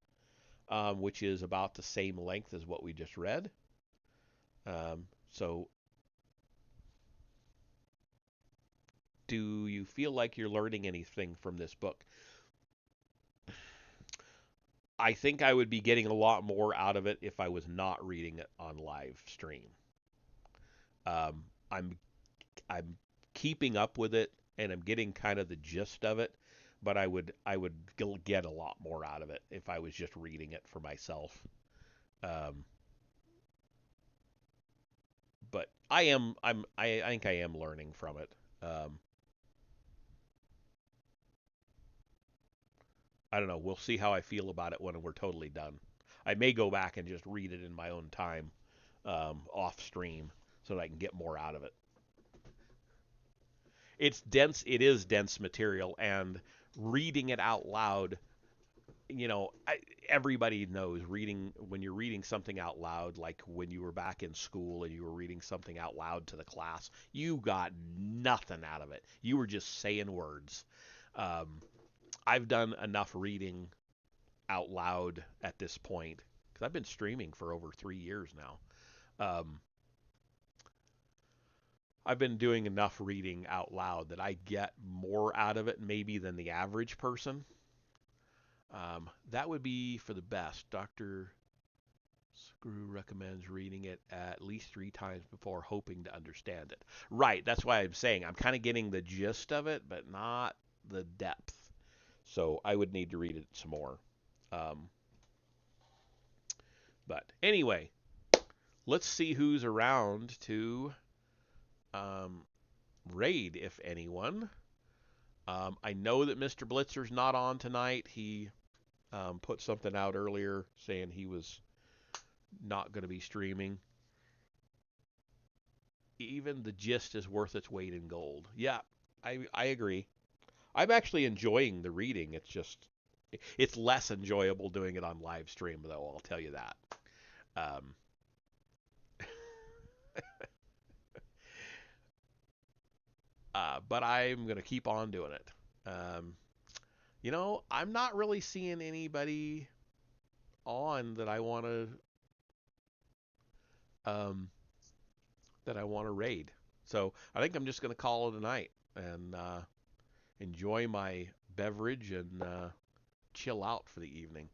which is about the same length as what we just read. So, do you feel like you're learning anything from this book? I think I would be getting a lot more out of it if I was not reading it on live stream. Um, I'm I'm keeping up with it and I'm getting kind of the gist of it, but I would get a lot more out of it if I was just reading it for myself. Um, but I think I am learning from it. Um, I don't know. We'll see how I feel about it when we're totally done. I may go back and just read it in my own time, off stream, so that I can get more out of it. It's dense. It is dense material, and reading it out loud, everybody knows reading when you're reading something out loud, like when you were back in school and you were reading something out loud to the class, you got nothing out of it. You were just saying words. Um, I've done enough reading out loud at this point because I've been streaming for over 3 years now. Um, I've been doing enough reading out loud that I get more out of it maybe than the average person. That would be for the best. Dr. Screw recommends reading it at least 3 times before hoping to understand it. Right, that's why I'm saying I'm kind of getting the gist of it, but not the depth. So I would need to read it some more. Um, but anyway, let's see who's around to um, raid, if anyone. I know that Mr. Blitzer's not on tonight. He put something out earlier saying he was not going to be streaming. Even the gist is worth its weight in gold. Yeah, I agree. I'm actually enjoying the reading. It's less enjoyable doing it on live stream, though. I'll tell you that. Um, but I'm going to keep on doing it. Um, I'm not really seeing anybody on um, that I want to raid. So I think I'm just going to call it a night and enjoy my beverage and chill out for the evening.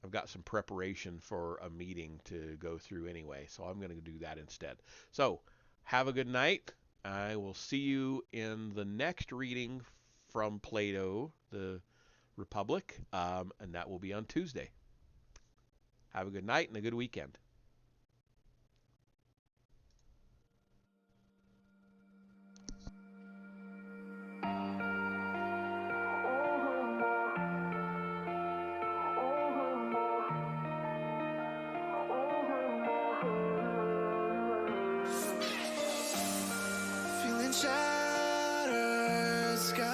I've got some preparation for a meeting to go through anyway, so I'm going to do that instead. So have a good night. I will see you in the next reading from Plato, the Republic, and that will be on Tuesday. Have a good night and a good weekend. Feeling shattered skies,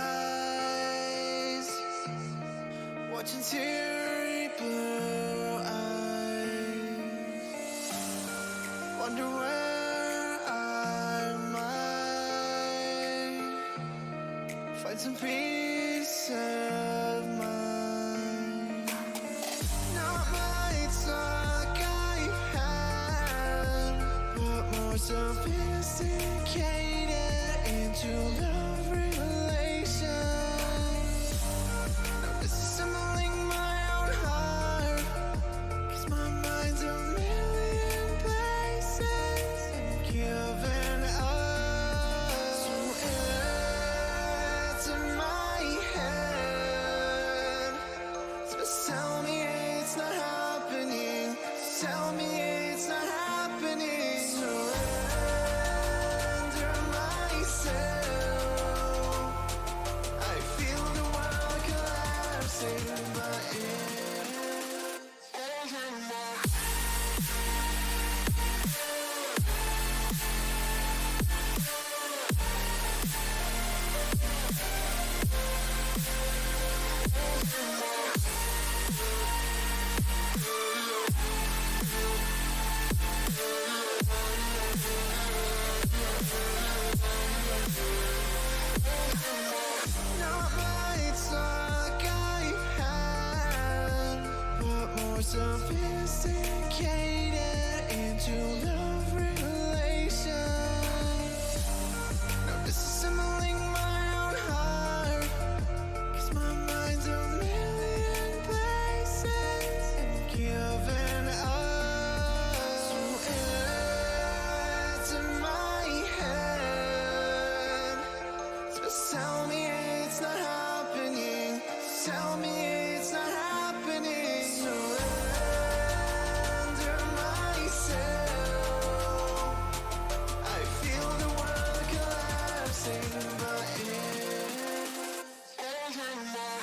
watching teary blue eyes, wonder where I might find some peace of mind. Not lights like I've had, but more sophisticated into love relations. Now disassembling my own heart, 'cause my mind sophisticated into love relation. Now disassembling my own heart, 'cause my mind's a million places and giving up. So it's in my head. Just tell me it's not happening. Tell me it's not happening. Surrender myself. I feel the world collapsing, but it's over now.